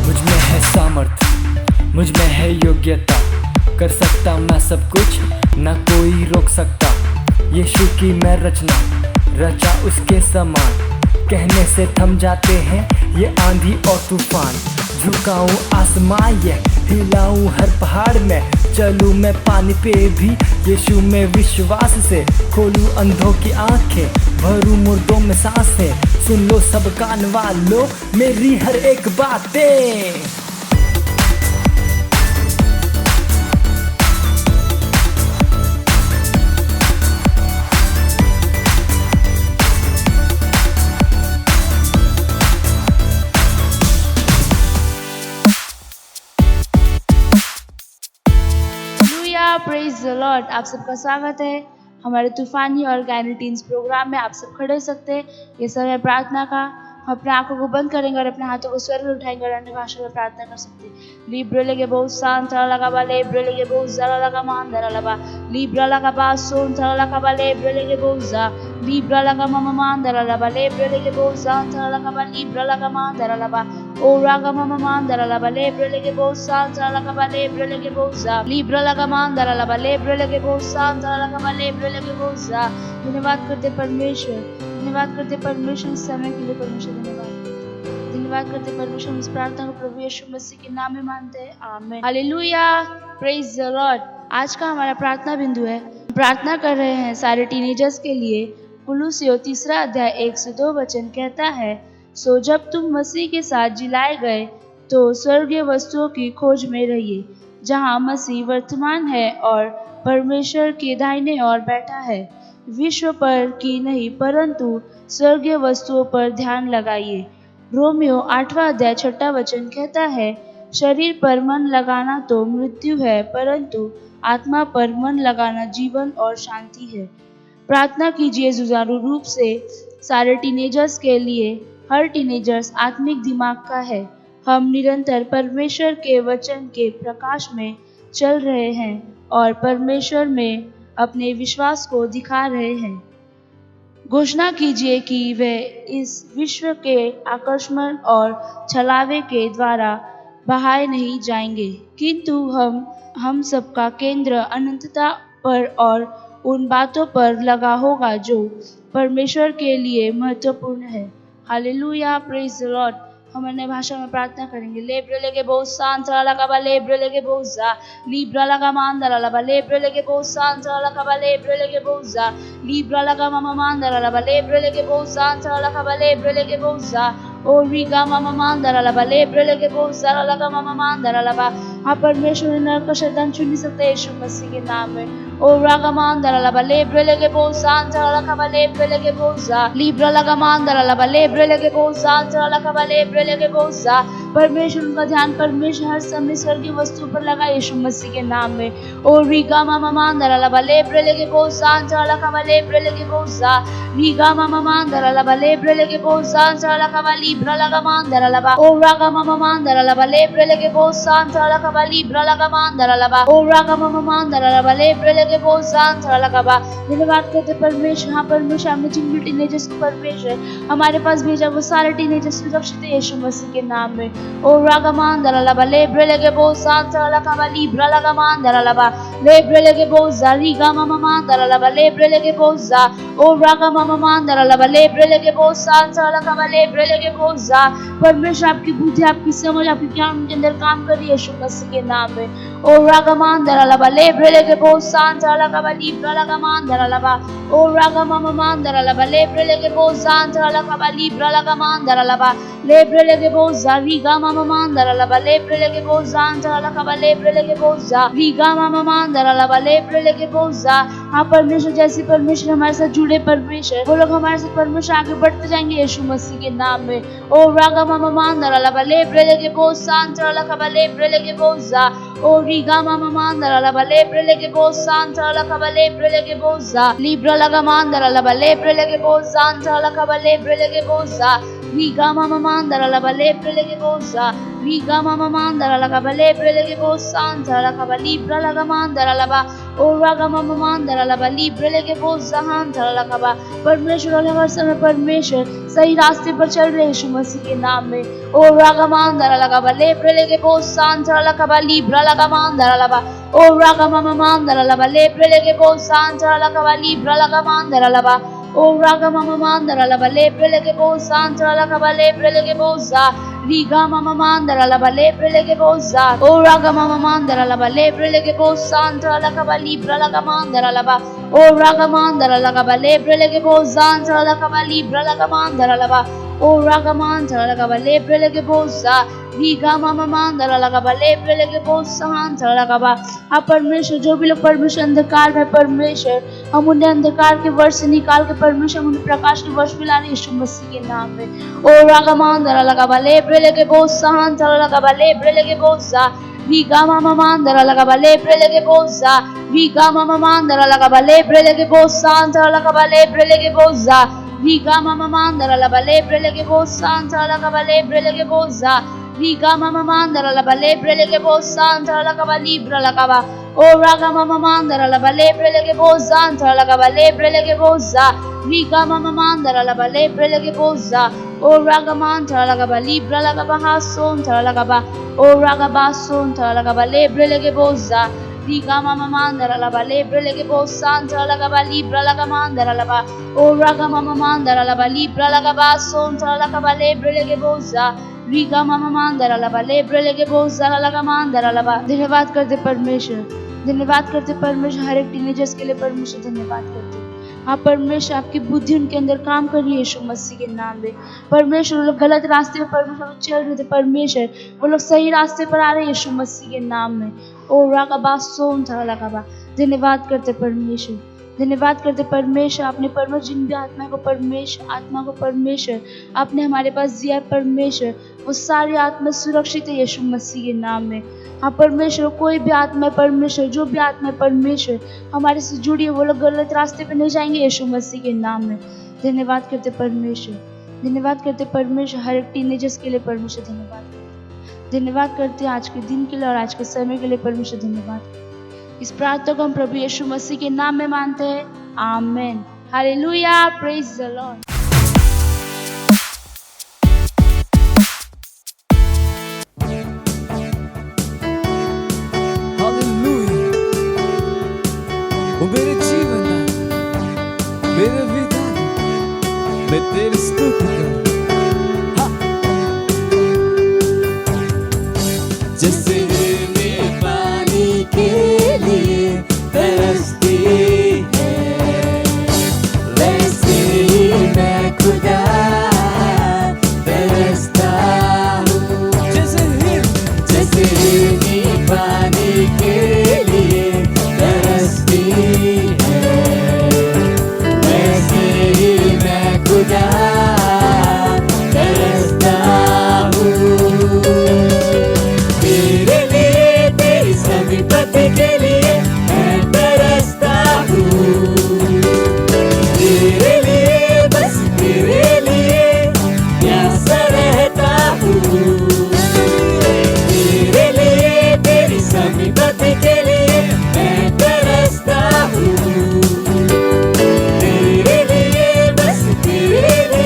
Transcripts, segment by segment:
मुझ में है सामर्थ, मुझ में है योग्यता, कर सकता मैं सब कुछ, ना कोई रोक सकता। यीशु की मैं रचना, रचा उसके समान, कहने से थम जाते हैं ये आंधी और तूफान। झुकाऊं आसमां ये, हिलाऊं हर पहाड़ में, चलूं मैं पानी पे भी यीशु में विश्वास से। खोलूं अंधों की आंखें, भरूं मुर्दों में सांसें, सुन लो सब कान वालों मेरी हर एक बातें। Praise the Lord. आप सबका स्वागत है हमारे तूफानी और गायनी टीन्स प्रोग्राम में। आप सब खड़े हो सकते हैं। ये समय प्रार्थना का, हम अपने आंखों को बंद करेंगे और अपने हाथों को स्वर्ग में उठाएंगे और अन्य भाषा में प्रार्थना कर सकते हैं। लिब्रा लेके बहुत शांत लगा बा, लिब्रा लेके बहुत जरा लगा मान दरा लगा, लिब्रा लगा बा सोन थरा लगा बा, लिब्रा लेके बहुत जा, लिब्रा लगा मामा मान दरा लगा, लिब्रा लेके बहुत शांत लगा बा, लिब्रा लगा मान दरा लगा, ओ रागा मामा मान दरा लगा, लिब्रा लेके बहुत शांत लगा बा, लिब्रा लेके बहुत जा, लिब्रा लगा मान दरा लगा, लिब्रा लेके बहुत शांत लगा बा, लिब्रा लेके बहुत जा। धन्यवाद करते परमेश्वर, धन्यवाद करते परमेश्वर इस समय के लिए। परमेश्वर धन्यवाद करते परमेश्वर। इस प्रार्थना को प्रभु यीशु मसीह के नाम में मानते हैं, आमीन। Hallelujah, praise the Lord. आज का हमारा प्रार्थना बिंदु है, प्रार्थना कर रहे हैं सारे टीनेजर्स के लिए। कुलुस्सियों 3 अध्याय 1 से 2 वचन कहता है, सो जब तुम मसीह के साथ जिलाए गए तो स्वर्गीय वस्तुओं की खोज में रहिए, जहाँ मसीह वर्तमान है और परमेश्वर के दाहिने ओर बैठा है। विश्व पर की नहीं परंतु स्वर्गीय वस्तुओं पर ध्यान लगाइए। रोमियो 8वां अध्याय 6 वचन कहता है, शरीर पर मन लगाना तो मृत्यु है, परंतु आत्मा पर मन लगाना जीवन और शांति है। प्रार्थना कीजिए जुझारू रूप से सारे टीनेजर्स के लिए। हर टीनेजर्स आत्मिक दिमाग का है। हम निरंतर परमेश्वर के वचन के प्रकाश में चल रहे हैं और परमेश्वर में अपने विश्वास को दिखा रहे हैं। घोषणा कीजिए कि वे इस विश्व के आकर्षण और छलावे के द्वारा बहाए नहीं जाएंगे, किंतु हम सबका केंद्र अनंतता पर और उन बातों पर लगा होगा जो परमेश्वर के लिए महत्वपूर्ण है। Hallelujah, praise the Lord. हम अन्य भाषा में प्रार्थना करेंगे। लेब्रे लेके बहुत शांत लगा बा, लेब्रे लेके बहुत जा, लिब्रा लगा मान दरा लगा, लेब्रे लेके बहुत शांत लगा बा, लेब्रे लेके बहुत जा, लिब्रा लगा मामा मान दरा लगा, लेब्रे लेके बहुत शांत लगा बा, लेब्रे लेके बहुत जा, ओ रिगा मामा मान दरा लगा, लेब्रे लेके बहुत सारा लगा मामा मान दरा लगा। हाँ, परमेश्वर नर का शैतान छू नहीं सकता यीशु मसीह के नाम में। ओ रागा मान दरा लगा, लेब्रे लेके बहुत शांत लगा बा, लेब्रे लेके बहुत जा, लिब्रा लगा मान दरा लगा, लेब्रे लेके बहुत शांत लगा बा, लेब्रे लेके बहुत जा। परमेश्वर उनका ध्यान परमेश्वर हर समय स्वर्गीय वस्तु पर लगा यीशु मसीह के नाम में। ओ रिगा मामा मान दरा लगा, लेब्रे लेके बहुत शांत लगा बा, लेब्रे लेके बहुत जा, रिगा मामा मान दरा लगा, लेब्रे लेके बहुत शांत लगा बा, लिब्रा लगा मान दरा लगा, ओ रागा मामा मान दरा लगा, लेब्रे लेके बहुत शांत लगा बा, लिब्रा लगा मान दरा लगा, ओ रागा मामा मान दरा लगा, लेब्रे लेके बहुत शांत लगा बा। धन्यवाद करते परमेश्वर। हाँ परमेश्वर, हमने जिन भी टीनेजर्स को परमेश्वर हमारे पास भेजा वो सारे टीनेजर्स सुरक्षित है यीशु मसीह के नाम में। ओ रागा मान दरा लगा, लेब्रे लेके बहुत शांत लगा बा, लिब्रा लगा मान दरा लगा, लेब्रे लेके बहुत जा, रिगा मामा मान दरा लगा, लेब्रे लेके बहुत जा, ओ रागा मामा मान दरा लगा, लेब्रे लेके बहुत शांत लगा बा, लेब्रे लेके बहुत जा। परमेश्वर आपकी बुद्धि, आपकी समझ, आपकी ज्ञान उनके अंदर काम करिए यीशु मसीह के नाम में। ओ रागा मान दरा लगा, लेब्रे लेके बहुत शांत लगा बा, लिब्रा लगा मान दरा लगा, ओ रागा मामा मान दरा लगा, लेब्रे लेके बहुत शांत लगा बा, लिब्रा लगा मान दरा लगा, लेब्रे लेके बहुत जा, रिगा मामा मान दरा लगा, लेब्रे लेके बहुत शांत लगा बा, लेब्रे लेके बहुत जा, रिगा मामा मान हाँ परमेश्वर, जैसे परमेश्वर हमारे साथ जुड़े परमेश्वर, वो लोग हमारे साथ परमेश्वर आगे बढ़ते जाएंगे यीशु मसीह के नाम में। ओ रागा मामा मांदरा लबा लेब्रे लेके बोस सांतरा लखबा लेब्रे लेके बोसा, ओ रिगा मामा मांदरा लबा लेब्रे लेके बोस सांतरा लखबा लेब्रे लेके बोसा, लिब्रा लगा मांदरा लबा लेब्रे लेके बोस सांतरा लखबा लेब्रे लेके बोसा, रिगा मामा मांदरा लबा लेब्रे लेके बोसा, रिगा मामा मांदरा लखबा लेब्रे लेके बोस सांतरा लखबा लिब्रा लगा मांदरा लबा, ओ रागा मामा मांदरा लबा लिब्रे लेके बोस सांतरा लखबा। परमेश्वर और हर समय परमेश्वर सही रास्ते पर चल रहे यीशु मसीह के नाम में। ओ रागा मांदरा लगा लेब्रे लेके बोस सांतरा लखबा लिब्रा लगा मांदरा लबा, ओ रागा मामा मांदरा लबा लेब्रे लेके बोस सांतरा लखबा लिब्रा लगा मांदरा लबा, ओ रागा मामा मांदरा लबा लेब्रे लेके बोस सांतरा लखबा लेब्रे लेके बोसा, रिगा मामा मांदरा लबा लेब्रे लेके बोसा, ओ रागा मामा मांदरा लबा लेब्रे लेके बोस सांतरा लखबा लिब्रा लगा मांदरा लबा, ओ रागा मांदरा लगा लेब्रे लेके बोस सांतरा लखबा लिब्रा लगा मांदरा लबा, ओ रागा मांदरा लगा लेब्रे लेके बोसा, रिगा मामा मांदरा लगा लेब्रे लेके बोस सांतरा लखबा। हाँ परमेश्वर, जो भी लोग परमेश्वर अंधकार में परमेश्वर, हम उन्हें अंधकार के वर्ष से निकाल के परमेश्वर हम उन्हें प्रकाश के वर्ष में लाने यीशु मसीह के नाम में। ओ रागा मांदरा लगा लेब्रे लेके बोस सांतरा लखबा लेब्रे लेके बोसा, रिगा मामा मांदरा लगा लेब्रे लेके बोसा, रिगा मामा मांदरा लगा लेब्रे लेके बोस सांतरा लखबा लेब्रे लेके बोसा, रिगा मामा मांदरा लगा लेब्रे लेके बोस सांतरा लखबा लेब्रे लेके बोसा, रिगा मामा मांदरा लगा लेब्रे लेके बोस सांतरा लखबा लिब्रा लखबा, ओ रागा मामा मांदरा लगा लेब्रे लेके बोस सांतरा लखबा लेब्रे लेके बोसा, रिगा मामा मांदरा लगा लेब्रे लेके बोसा, ओ रागा मांदरा लगा लिब्रा लखबा हासोन तरा लखबा, ओ रागा बासोन तरा लखबा लेब्रे लेके बोसा, रिगा मामा मांदरा लगा लेब्रे लेके बोस सांतरा लखबा लिब्रा लगा मांदरा लबा, ओ रागा मामा मांदरा लगा लिब्रा लगा बासोन तरा लखबा लेब्रे लेके बोसा, रिगा मामा मांदरा लबा लेब्रे लेके बोसा लगा मांदरा लबा। धन्यवाद करते परमेश्वर, धन्यवाद करते परमेश्वर, हर एक टीनेजर्स के लिए परमेश्वर धन्यवाद करते। हाँ परमेश्वर, आपकी बुद्धि उनके अंदर काम कर रही है यीशु मसीह के नाम में। परमेश्वर, वो लोग गलत रास्ते में परमेश्वर चल रहे थे, परमेश्वर वो लोग सही रास्ते पर आ रहे हैं यीशु मसीह के नाम में। ओ रागा सोम था लगा। धन्यवाद करते परमेश्वर, धन्यवाद करते परमेश्वर, आपने परमेश्वर जिन भी आत्मा को परमेश्वर आपने हमारे पास दिया परमेश्वर, वो सारी आत्मा सुरक्षित है यीशु मसीह के नाम में। हाँ परमेश्वर, कोई भी आत्मा परमेश्वर, जो भी आत्मा परमेश्वर हमारे से जुड़ी है, वो लोग गलत रास्ते पे नहीं जाएंगे यीशु मसीह के नाम में। धन्यवाद करते परमेश्वर, धन्यवाद करते परमेश्वर, हर एक टीनेजर्स के लिए परमेश्वर धन्यवाद करते आज के दिन के लिए और आज के समय के लिए परमेश्वर धन्यवाद। इस प्रार्थना को हम प्रभु यीशु मसीह के नाम में मानते हैं, आमीन, hallelujah, praise the Lord. O मेरे जीवन मेरे विधान मैं तेरी स्तुति करूं। जैसे मैं पानी के लिए तरसती है, वैसे ही मैं खुदा तरसता हूँ। जैसे ही पानी के लिए तरसती है, वैसे ही मैं खुदा तरसता हूँ। तेरे लिए, तेरी समीपति के लिए मैं तरसता हूँ। तेरे लिए, बस तेरे लिए प्यासा रहता हूँ। तेरे लिए, तेरी समीपति के लिए मैं तरसता हूँ। तेरे लिए, बस तेरे लिए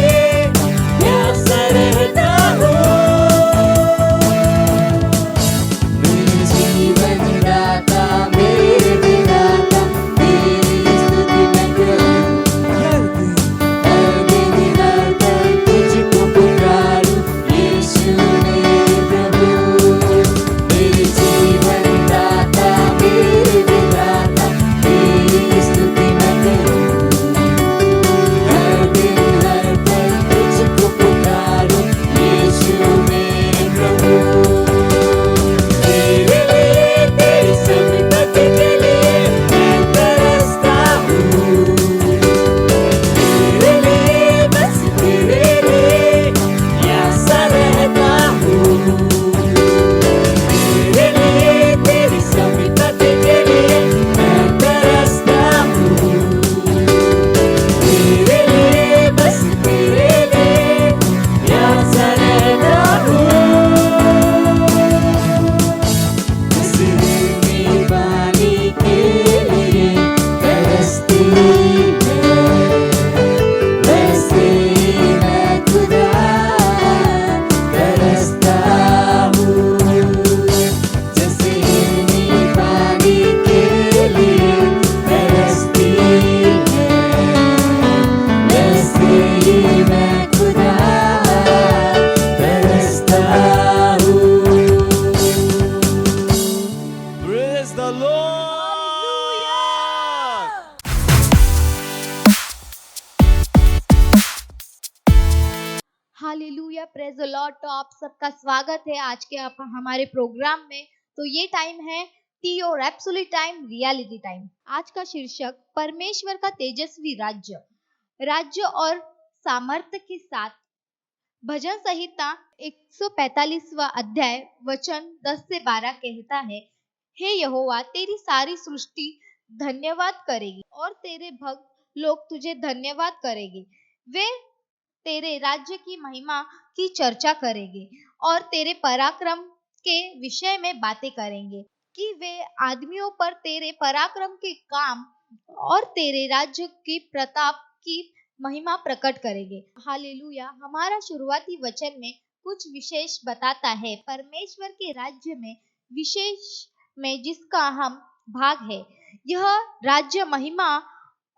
हालेलुया, प्रेज द लॉर्ड। तो आप सबका स्वागत है आज के हमारे प्रोग्राम में। तो ये टाइम है टी और एब्सोल्यूट टाइम, रियलिटी टाइम। आज का शीर्षक परमेश्वर का तेजस्वी राज्य, राज्य और सामर्थ्य के साथ। भजन संहिता 145वां अध्याय वचन 10 से 12 कहता है, हे यहोवा, तेरी सारी सृष्टि धन्यवाद करेगी और तेरे भक्त लोग तुझे धन्यवाद करेंगे। वे तेरे राज्य की महिमा की चर्चा करेंगे और तेरे पराक्रम के विषय में बातें करेंगे कि वे आदमियों पर तेरे पराक्रम के काम और तेरे राज्य की प्रताप की महिमा प्रकट करेंगे। हालेलुया। हमारा शुरुआती वचन में कुछ विशेष बताता है परमेश्वर के राज्य में, विशेष में जिसका हम भाग है। यह राज्य महिमा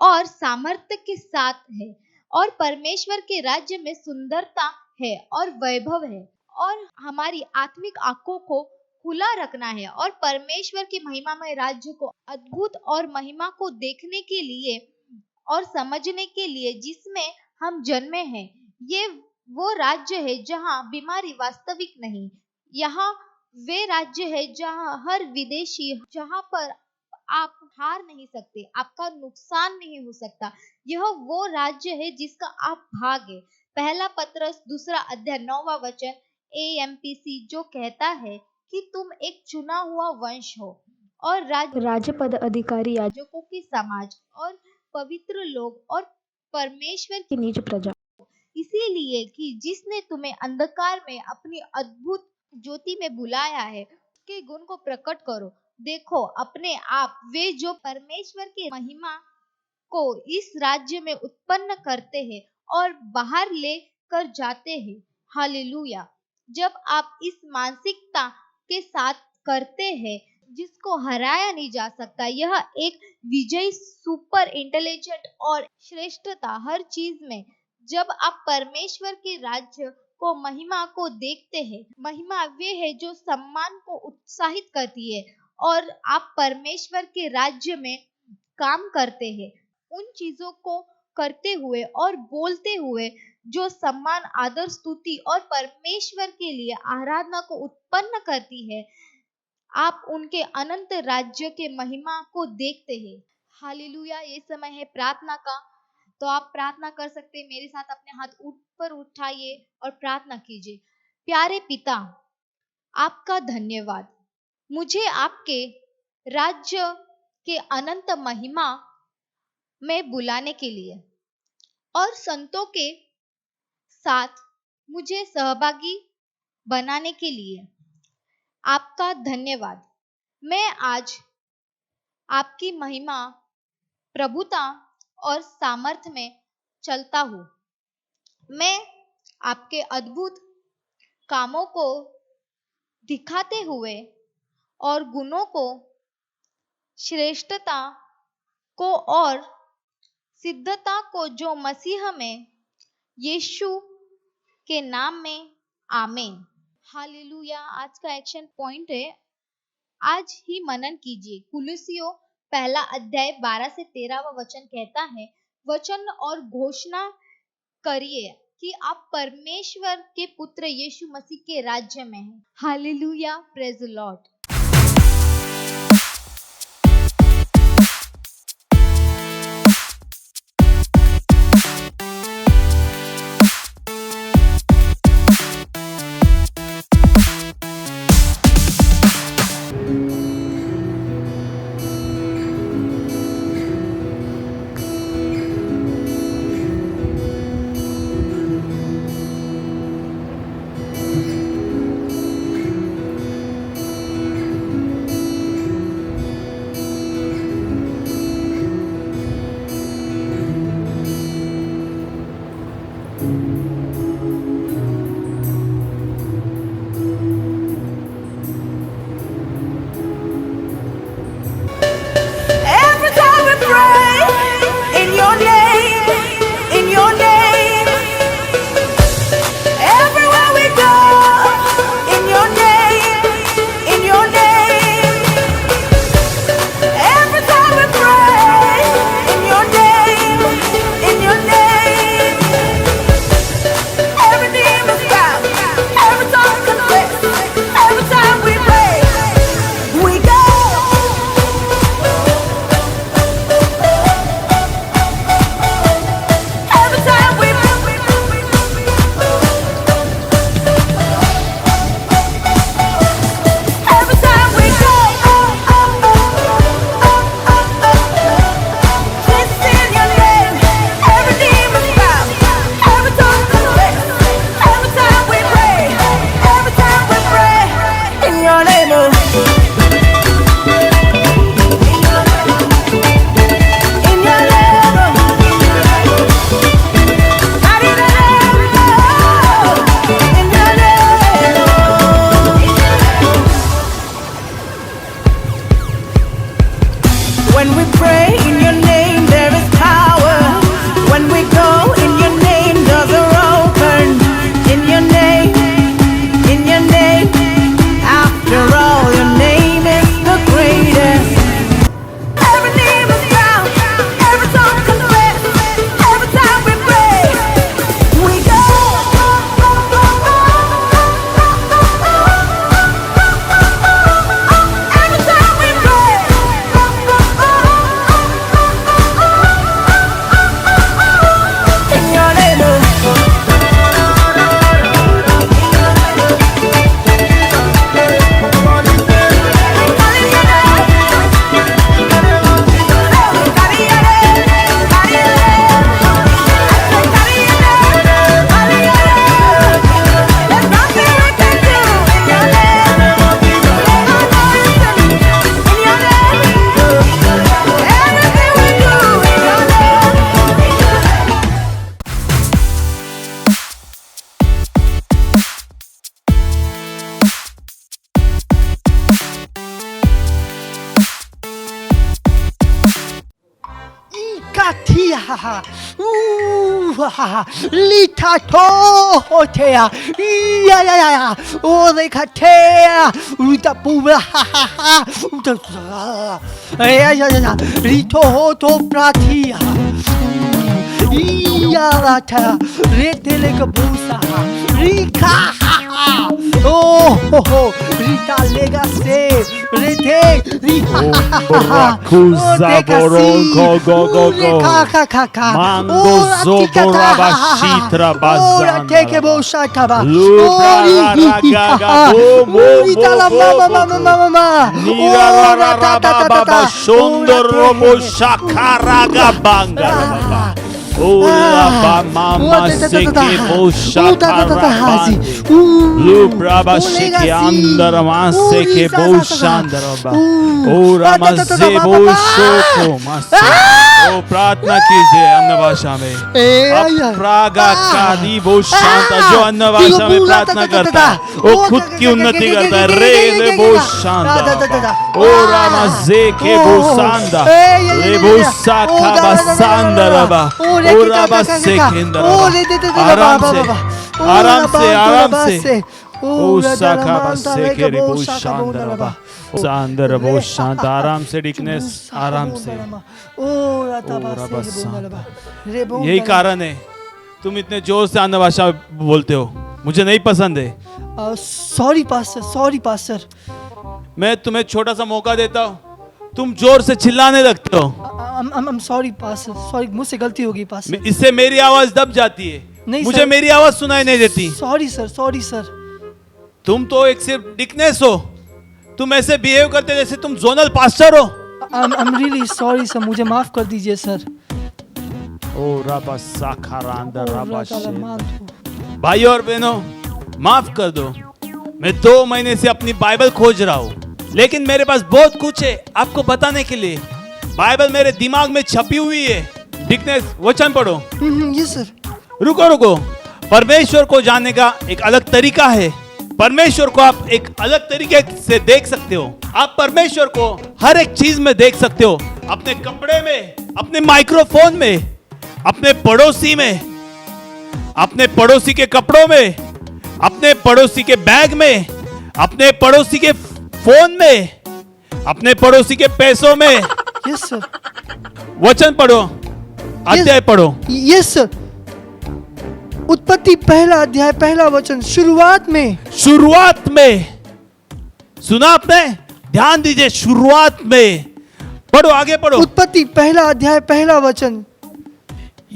और सामर्थ्य के साथ है और परमेश्वर के राज्य में सुंदरता है और वैभव है, और हमारी आत्मिक आंखों को खुला रखना है और परमेश्वर की महिमामय राज्य को, अद्भुत और महिमा को देखने के लिए और समझने के लिए जिसमें हम जन्मे हैं। ये वो राज्य है जहाँ बीमारी वास्तविक नहीं, यहाँ वे राज्य है जहाँ हर विदेशी, जहाँ पर आप हार नहीं सकते, आपका नुकसान नहीं हो सकता। यह वो राज्य है जिसका आप भाग है। पहला पत्रस 2 अध्याय 9वां वचन AMPC जो कहता है कि तुम एक चुना हुआ वंश हो और राज्य पद अधिकारी, याजकों की समाज और पवित्र लोग और परमेश्वर की निज प्रजा, इसीलिए कि जिसने तुम्हें अंधकार में अपनी अद्भुत ज्योति में बुलाया है, उसके गुण को प्रकट करो। देखो अपने आप वे जो परमेश्वर की महिमा को इस राज्य में उत्पन्न करते हैं और बाहर ले कर जाते हैं। हालेलुया। जब आप इस मानसिकता के साथ करते हैं जिसको हराया नहीं जा सकता, यह एक विजयी, सुपर इंटेलिजेंट और श्रेष्ठता हर चीज में, जब आप परमेश्वर के राज्य को, महिमा को देखते हैं। महिमा वे है जो सम्मान को उत्साहित करती है और आप परमेश्वर के राज्य में काम करते हैं उन चीजों को करते हुए और बोलते हुए जो सम्मान, आदर, स्तुति और परमेश्वर के लिए आराधना को उत्पन्न करती है। आप उनके अनंत राज्य के महिमा को देखते हैं। हालेलुया। ये समय है प्रार्थना का, तो आप प्रार्थना कर सकते हैं। मेरे साथ अपने हाथ ऊपर उठाइए और प्रार्थना कीजिए। प्यारे पिता, आपका धन्यवाद मुझे आपके राज्य के अनंत महिमा में बुलाने के लिए और संतों के साथ मुझे सहभागी बनाने के लिए। आपका धन्यवाद। मैं आज आपकी महिमा, प्रभुता और सामर्थ्य में चलता हूँ। मैं आपके अद्भुत कामों को दिखाते हुए और गुणों को, श्रेष्ठता को और सिद्धता को जो मसीह में, यीशु के नाम में, आमीन। हालेलुया। आज का एक्शन पॉइंट है, आज ही मनन कीजिए। कुलुसियों 1 अध्याय 12 से 13वां वचन कहता है, वचन और घोषणा करिए कि आप परमेश्वर के पुत्र यीशु मसीह के राज्य में हैं। Hallelujah. Praise the Lord. Lita to hotea. Ya. Oh, they katea. Uta pura. Ya. Rito hoto pratia. Iyalata. Retele kabusa. Rika. Oh, Rita Legacy. Rete. Rakuza boronko go. Mango zoboraba shitra bazana. Take a boshataba. Lubra ragaga bomo. Mama. Nira baba shondor robo shakaraga banga. Ola ba mama seke boshakarabandi. Lubra ba shiki andara mase ke boshandaraba. Ora मस्से बोशो को मस्से ओ प्रार्थना कीजिए अन्य भाषा में प्रागा काली वो शांत जो अन्य भाषा में प्रार्थना करता है वो खुद की उन्नति करता है रे वो शांत ओ रामज़े के वो शांता रे वो साखा बसांदा रबा ओ रामज़े केंद्र आराम से ओ साखा बसे के रे वो शांता रबा अंदर बहुत शांत आराम से डिकनेस आराम से यही कारण है तुम इतने जोर से अन्य भाषा बोलते हो मुझे नहीं पसंद है सॉरी पास्टर मैं तुम्हें छोटा सा मौका देता हूँ तुम जोर से चिल्लाने लगते हो सॉरी पास्टर सॉरी मुझसे गलती होगी पास्टर इससे मेरी आवाज दब जाती है मुझे मेरी आवाज सुनाई नहीं देती सॉरी सर तुम तो एक सिर्फ डिकनेस हो तुम ऐसे बिहेव करते जैसे तुम जोनल पास्टर हो I'm really sorry सर मुझे माफ कर दीजिए सर भाई और बहनों माफ कर दो मैं 2 महीने से अपनी बाइबल खोज रहा हूँ लेकिन मेरे पास बहुत कुछ है आपको बताने के लिए बाइबल मेरे दिमाग में छपी हुई है डिकनेस वचन पढ़ो यस सर रुको परमेश्वर को जानने का एक अलग तरीका है परमेश्वर को आप एक अलग तरीके से देख सकते हो आप परमेश्वर को हर एक चीज में देख सकते हो अपने कपड़े में अपने माइक्रोफोन में अपने पड़ोसी में अपने पड़ोसी के कपड़ों में अपने पड़ोसी के बैग में अपने पड़ोसी के फोन में अपने पड़ोसी के पैसों में यस सर वचन पढ़ो अध्याय पढ़ो यस सर उत्पत्ति पहला अध्याय पहला वचन शुरुआत में सुना आपने ध्यान दीजिए शुरुआत में पढ़ो आगे पढ़ो उत्पत्ति पहला अध्याय पहला वचन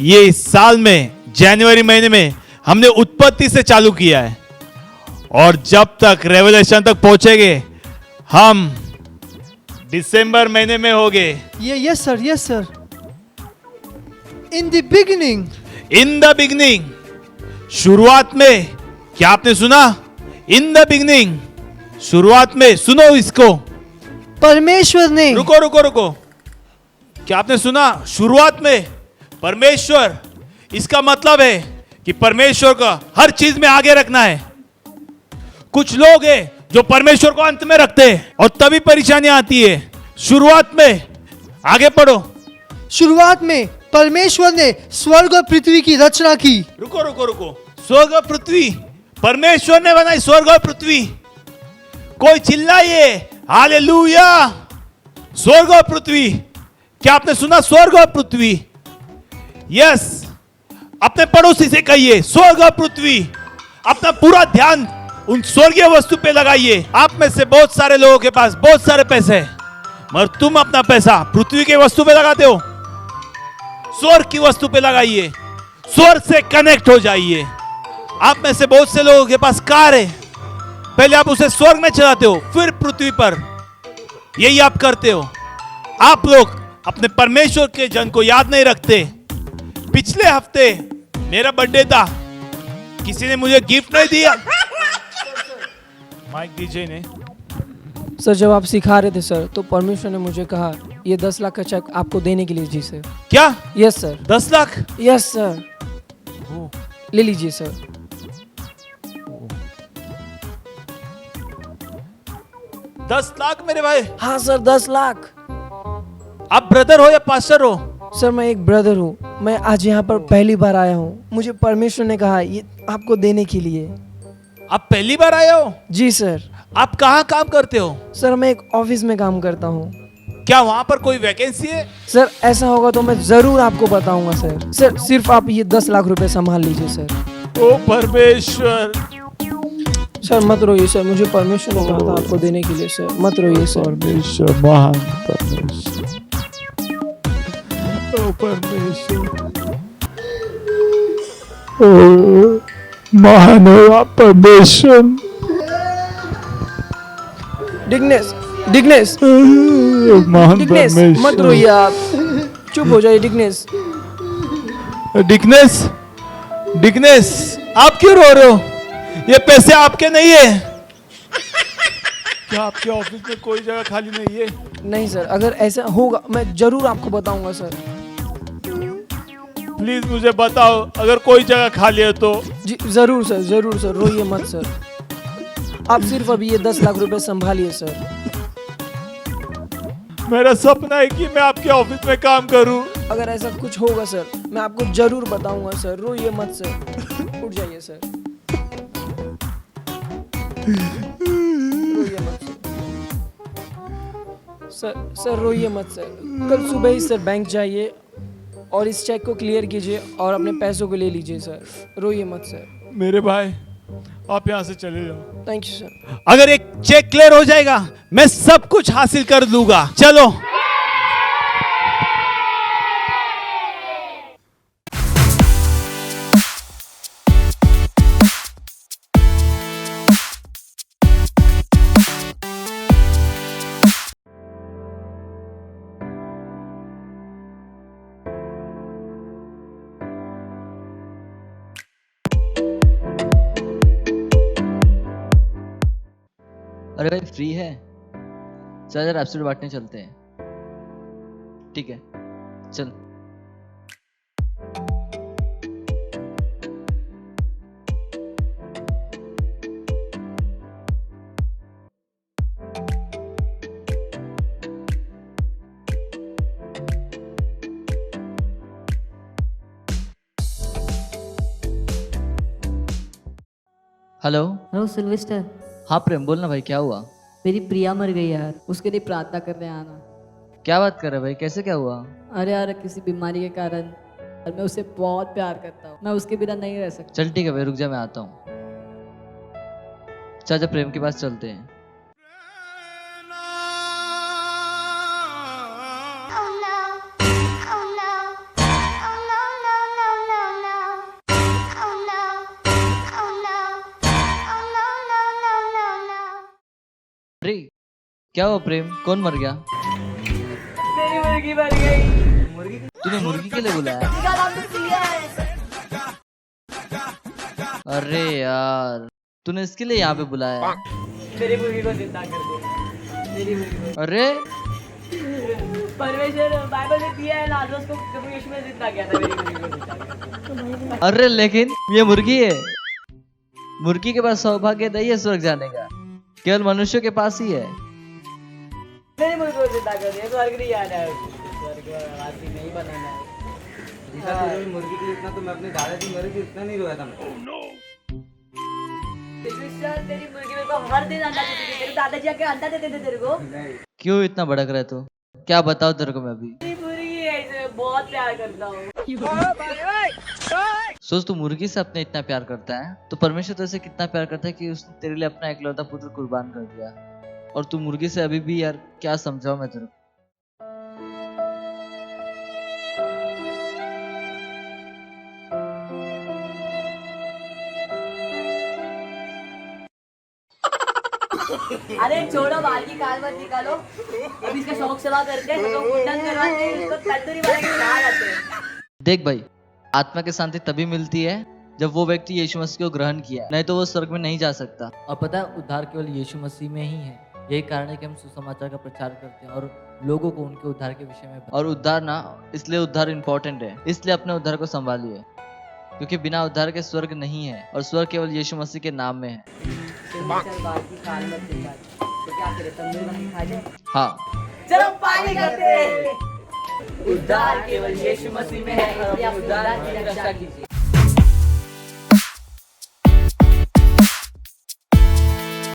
ये इस साल में जनवरी महीने में हमने उत्पत्ति से चालू किया है और जब तक रेवलेशन तक पहुंचेंगे हम दिसंबर महीने में होंगे yes sir in the beginning शुरुआत में क्या आपने सुना इन द बिगिनिंग शुरुआत में सुनो इसको परमेश्वर ने रुको क्या आपने सुना शुरुआत में परमेश्वर इसका मतलब है कि परमेश्वर का हर चीज में आगे रखना है कुछ लोग हैं जो परमेश्वर को अंत में रखते हैं और तभी परेशानियां आती है शुरुआत में आगे पढ़ो शुरुआत में परमेश्वर ने स्वर्ग और पृथ्वी की रचना की रुको स्वर्ग और पृथ्वी परमेश्वर ने बनाई स्वर्ग और पृथ्वी कोई चिल्लाइए हालेलुया स्वर्ग और पृथ्वी क्या आपने सुना स्वर्ग और पृथ्वी यस अपने पड़ोसी से कहिए स्वर्ग और पृथ्वी अपना पूरा ध्यान उन स्वर्गीय वस्तु पे लगाइए आप में से बहुत सारे लोगों के पास बहुत सारे पैसे हैं मगर तुम अपना पैसा पृथ्वी के वस्तु पे लगाते हो स्वर्ग की वस्तु पे लगाइए स्वर्ग से कनेक्ट हो जाइए आप में से बहुत से लोगों के पास कार है पहले आप उसे स्वर्ग में चलाते हो फिर पृथ्वी पर यही आप करते हो आप लोग अपने परमेश्वर के जन को याद नहीं रखते पिछले हफ्ते मेरा बर्थडे था किसी ने मुझे गिफ्ट नहीं दिया माइक दीजिए ने सर जब आप सिखा रहे थे सर तो परमेश्वर ने मुझे कहा ये 10 लाख का चेक आपको देने के लिए जी सर क्या yes sir 10 lakh yes sir ले लीजिए सर 10 लाख मेरे भाई हाँ सर 10 लाख आप ब्रदर हो या पास्टर हो सर मैं एक ब्रदर हूँ मैं आज यहाँ पर पहली बार आया हूँ। मुझे परमेश्वर ने कहा ये आपको देने के लिए। आप पहली बार आए हो? जी सर। आप कहाँ काम करते हो? सर मैं एक ऑफिस में काम करता हूँ। क्या वहाँ पर कोई वैकेंसी है? सर ऐसा होगा तो मैं ज़रूर आपको बताऊंगा सर। सर सिर्फ आप ये 10 लाख रुपए संभाल लीजिए सर। ओ परमेश्वर, सर मत रोइए सर, मुझे परमेश्वर ने कहा था आपको देने के लिए सर, मत रोइए सर। परमेश्वर, महान परमेश्वर, ओ परमेश्वर, ओ महान हो आप परमेश्वर। डिग्नेस, डिग्नेस, महान डिग्नेस मत रोइए आप, चुप हो जाइए डिग्नेस। डिग्नेस, डिग्नेस आप क्यों रो रहे हो? ये पैसे आपके नहीं है। क्या आपके ऑफिस में कोई जगह खाली नहीं है? नहीं सर, अगर ऐसा होगा मैं जरूर आपको बताऊंगा सर। प्लीज मुझे बताओ अगर कोई जगह खाली है तो। जी जरूर सर, जरूर सर, रोइए मत सर। आप सिर्फ अभी ये 10 लाख रुपए संभालिए सर। मेरा सपना है कि मैं आपके ऑफिस में काम करूं। अगर ऐसा कुछ होगा सर मैं आपको जरूर बताऊंगा सर, रोइए मत सर। उठ जाइए सर, रोइए मत सर। सर रोइए मत सर, कल सुबह ही सर बैंक जाइए और इस चेक को क्लियर कीजिए और अपने पैसों को ले लीजिए सर, रोइए मत सर। मेरे भाई आप यहाँ से चले जाओ। Thank you sir. अगर एक चेक क्लियर हो जाएगा मैं सब कुछ हासिल कर लूंगा। चलो। अरे भाई फ्री है? चल यार एब्सोल्यूट बांटने चलते हैं। ठीक है चल। हेलो। हेलो सिल्वेस्टर, हाँ प्रेम बोलना भाई, क्या हुआ? मेरी प्रिया मर गई यार, उसके लिए प्रार्थना करने आना। क्या बात कर रहे भाई, कैसे क्या हुआ? अरे यार किसी बीमारी के कारण, और मैं उसे बहुत प्यार करता हूँ, मैं उसके बिना नहीं रह सकता। चल ठीक है भाई, रुक जा मैं आता हूँ। चाचा प्रेम के पास चलते हैं। अरे क्या हुआ प्रेम, कौन मर गया? मेरी मुर्गी मर गई। तूने मुर्गी के लिए बुलाया? अरे यार तूने इसके लिए यहाँ पे बुलाया? मेरी मुर्गी को जिंदा कर दे, मेरी मुर्गी को। अरे परमेश्वर बाइबल में दिया है, लाजरस को प्रभु यीशु ने जिंदा किया था, मेरी मुर्गी को जिंदा किया। अरे लेकिन ये मुर्गी है, मुर्गी के पास सौभाग्य नहीं है स्वर्ग जाने का, केवल मनुष्यों के पास ही है। मेरी मुर्गी को जिंदा कर दिया, स्वर्ग नहीं आना है, स्वर्गवासी नहीं बनाना है। मुर्गी के इतना तो मैं अपने दादाजी मरे थे इतना नहीं रोया था मैं। तेरी मुर्गी मेरे को हर दिन अंडा देती थी, तेरे दादाजी आके अंडा देते थे तेरे को। क्यों इतना भड़क रहा है तू? क्या बताओ तेरे को मैं अभी। मेरी मुर्गी है, इसे बहुत प्यार करता हूँ। सोच तू मुर्गी से अपने इतना प्यार करता है तो परमेश्वर तुझसे कितना प्यार करता है कि उसने तेरे लिए अपना इकलौता पुत्र कुर्बान कर दिया, और तू मुर्गी से अभी भी यार क्या समझाऊं मैं तेरे को। अरे छोड़ो, बाल की काल मत निकालो, अब इसका शौक सभा करते हैं, तो मुंडन करवाते हैं, इसको तंदूरी वाले के खा जाते हैं। देख भाई, आत्मा की शांति तभी मिलती है जब वो व्यक्ति यीशु मसीह को ग्रहण किया है, नहीं तो वो स्वर्ग में नहीं जा सकता। और पता है उद्धार केवल यीशु मसीह में ही है। यही कारण है कि हम सुसमाचार का प्रचार करते हैं और लोगों को उनके उद्धार के विषय में। और उद्धार ना, इसलिए उद्धार इम्पोर्टेंट है, इसलिए अपने उद्धार को संभालिए, क्योंकि बिना उद्धार के स्वर्ग नहीं है और स्वर्ग केवल यीशु मसीह के नाम में है। बाल की काल मत निकालो, तो क्या करे, तंदूरी वाले खा जाए। हाँ चलो पार्टी करते हैं। उद्धार केवल यीशु मसीह में है और अपने उद्धार की रक्षा कीजिए।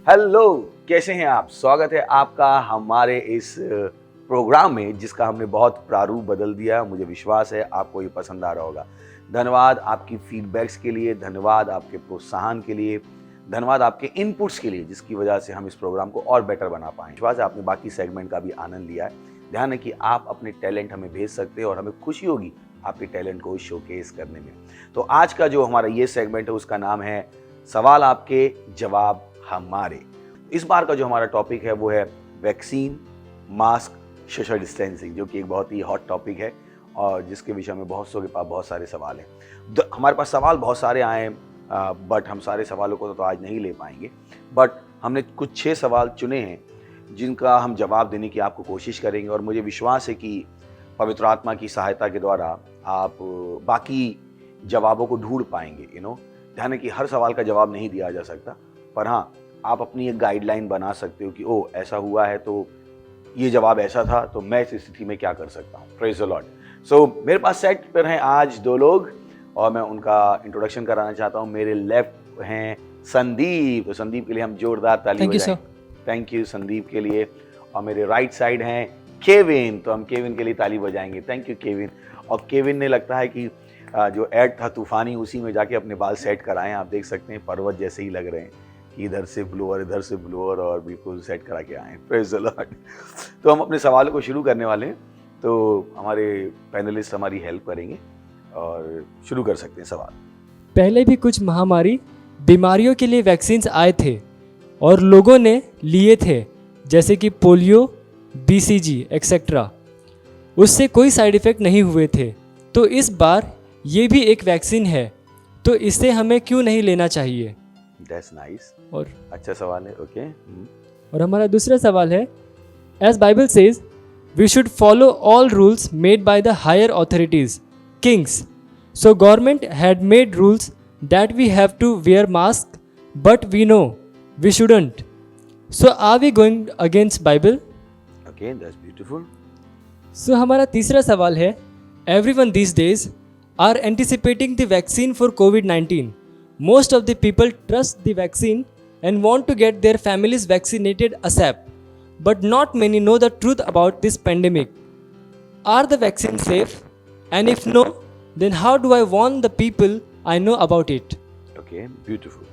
हेलो, कैसे हैं आप? स्वागत है आपका हमारे इस प्रोग्राम में जिसका हमने बहुत प्रारूप बदल दिया। मुझे विश्वास है आपको ये पसंद आ रहा होगा। धन्यवाद आपकी फीडबैक्स के लिए, धन्यवाद आपके प्रोत्साहन के लिए, धन्यवाद आपके इनपुट्स के लिए, जिसकी वजह से हम इस प्रोग्राम को और बेटर बना पाएं। विश्वास है आपने बाकी सेगमेंट का भी आनंद लिया है। ध्यान है कि आप अपने टैलेंट हमें भेज सकते हैं और हमें खुशी होगी आपके टैलेंट को शोकेस करने में। तो आज का जो हमारा ये सेगमेंट है उसका नाम है सवाल आपके जवाब हमारे। इस बार का जो हमारा टॉपिक है वो है वैक्सीन, मास्क, सोशल डिस्टेंसिंग, जो कि एक बहुत ही हॉट टॉपिक है और जिसके विषय में बहुत के पास बहुत सारे सवाल हैं। हमारे पास सवाल बहुत सारे आए हैं, बट हम सारे सवालों को तो आज नहीं ले पाएंगे। बट हमने कुछ 6 सवाल चुने हैं जिनका हम जवाब देने की आपको कोशिश करेंगे और मुझे विश्वास है कि पवित्र आत्मा की सहायता के द्वारा आप बाकी जवाबों को ढूंढ पाएंगे। ध्यान है कि हर सवाल का जवाब नहीं दिया जा सकता, पर हाँ, आप अपनी एक गाइडलाइन बना सकते हो कि ओ ऐसा हुआ है तो ये जवाब ऐसा था, तो मैं इस स्थिति में क्या कर सकता हूँ। Praise the Lord. सो मेरे पास सेट पर हैं आज 2 लोग और मैं उनका इंट्रोडक्शन कराना चाहता हूँ। मेरे लेफ्ट हैं संदीप, तो संदीप के लिए हम जोरदार ताली बजाएं। थैंक यू संदीप के लिए। और मेरे राइट साइड हैं केविन, तो हम केविन के लिए ताली बजाएंगे। Thank you Kevin. और केविन ने लगता है कि जो ऐड था तूफानी, उसी में जाके अपने बाल सेट कराएं। आप देख सकते हैं पर्वत जैसे ही लग रहे हैं कि इधर से ब्लोअर इधर से ब्लोअर, और बिल्कुल सेट करा के आए। Praise the lord. तो हम अपने सवालों को शुरू करने वाले हैं, तो हमारे पैनलिस्ट हमारी हेल्प करेंगे और शुरू कर सकते हैं सवाल। पहले भी कुछ महामारी बीमारियों के लिए वैक्सीन्स आए थे और लोगों ने लिए थे, जैसे कि पोलियो, BCG एक्सेट्रा। उससे कोई साइड इफ़ेक्ट नहीं हुए थे। तो इस बार ये भी एक वैक्सीन है, तो इसे हमें क्यों नहीं लेना चाहिए? That's nice. और अच्छा सवाल है। ओके। और हमारा दूसरा सवाल है, as Bible says we should follow all rules made by the higher authorities, kings. So government had made rules that we have to wear mask, but we know we shouldn't. So are we going against Bible? Okay, that's beautiful. So हमारा तीसरा सवाल है, everyone these days are anticipating the vaccine for COVID-19. Most of the people trust the vaccine and want to get their families vaccinated ASAP. But not many know the truth about this pandemic. Are the vaccines safe? And if no, then how do I warn the people I know about it? Okay, beautiful.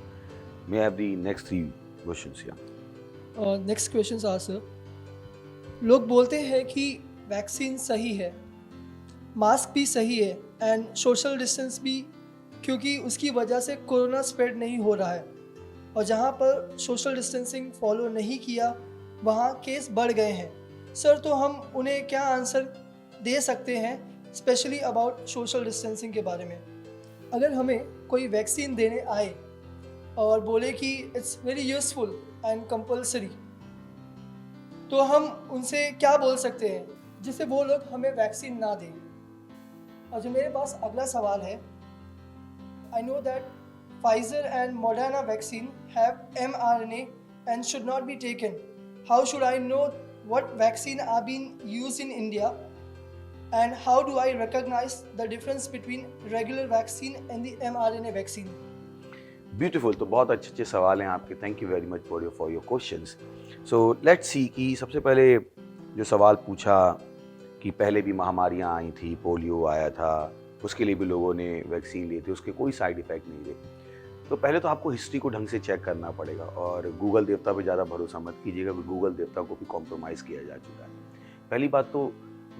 May I have the next 3 questions here? Next question आ sir. लोग बोलते हैं कि vaccine सही है, mask भी सही है एंड सोशल डिस्टेंस भी, क्योंकि उसकी वजह से कोरोना स्प्रेड नहीं हो रहा है। और जहाँ पर सोशल डिस्टेंसिंग फॉलो नहीं किया वहाँ केस बढ़ गए हैं। सर, तो हम उन्हें क्या आंसर दे सकते हैं स्पेशली अबाउट सोशल डिस्टेंसिंग के बारे में? अगर हमें कोई वैक्सीन देने आए और बोले कि it's very useful and compulsory, तो हम उनसे क्या बोल सकते हैं जिससे वो लोग हमें वैक्सीन ना दें? और जो मेरे पास अगला सवाल है, I know that Pfizer and Moderna vaccine have mRNA and should not be taken. How should I know what vaccine are being used in India? And how do I recognize the difference between regular vaccine and the mRNA vaccine? Beautiful. तो बहुत अच्छे सवाल हैं आपके। Thank you very much for your questions. So let's see कि सबसे पहले जो सवाल पूछा कि पहले भी महामारियां आई थी, पोलियो आया था, उसके लिए भी लोगों ने वैक्सीन लिए थे, उसके कोई साइड इफ़ेक्ट नहीं थे। तो पहले तो आपको हिस्ट्री को ढंग से चेक करना पड़ेगा और गूगल देवता पे ज़्यादा भरोसा मत कीजिएगा, क्योंकि गूगल देवता को भी कॉम्प्रोमाइज़ किया जा चुका है। पहली बात तो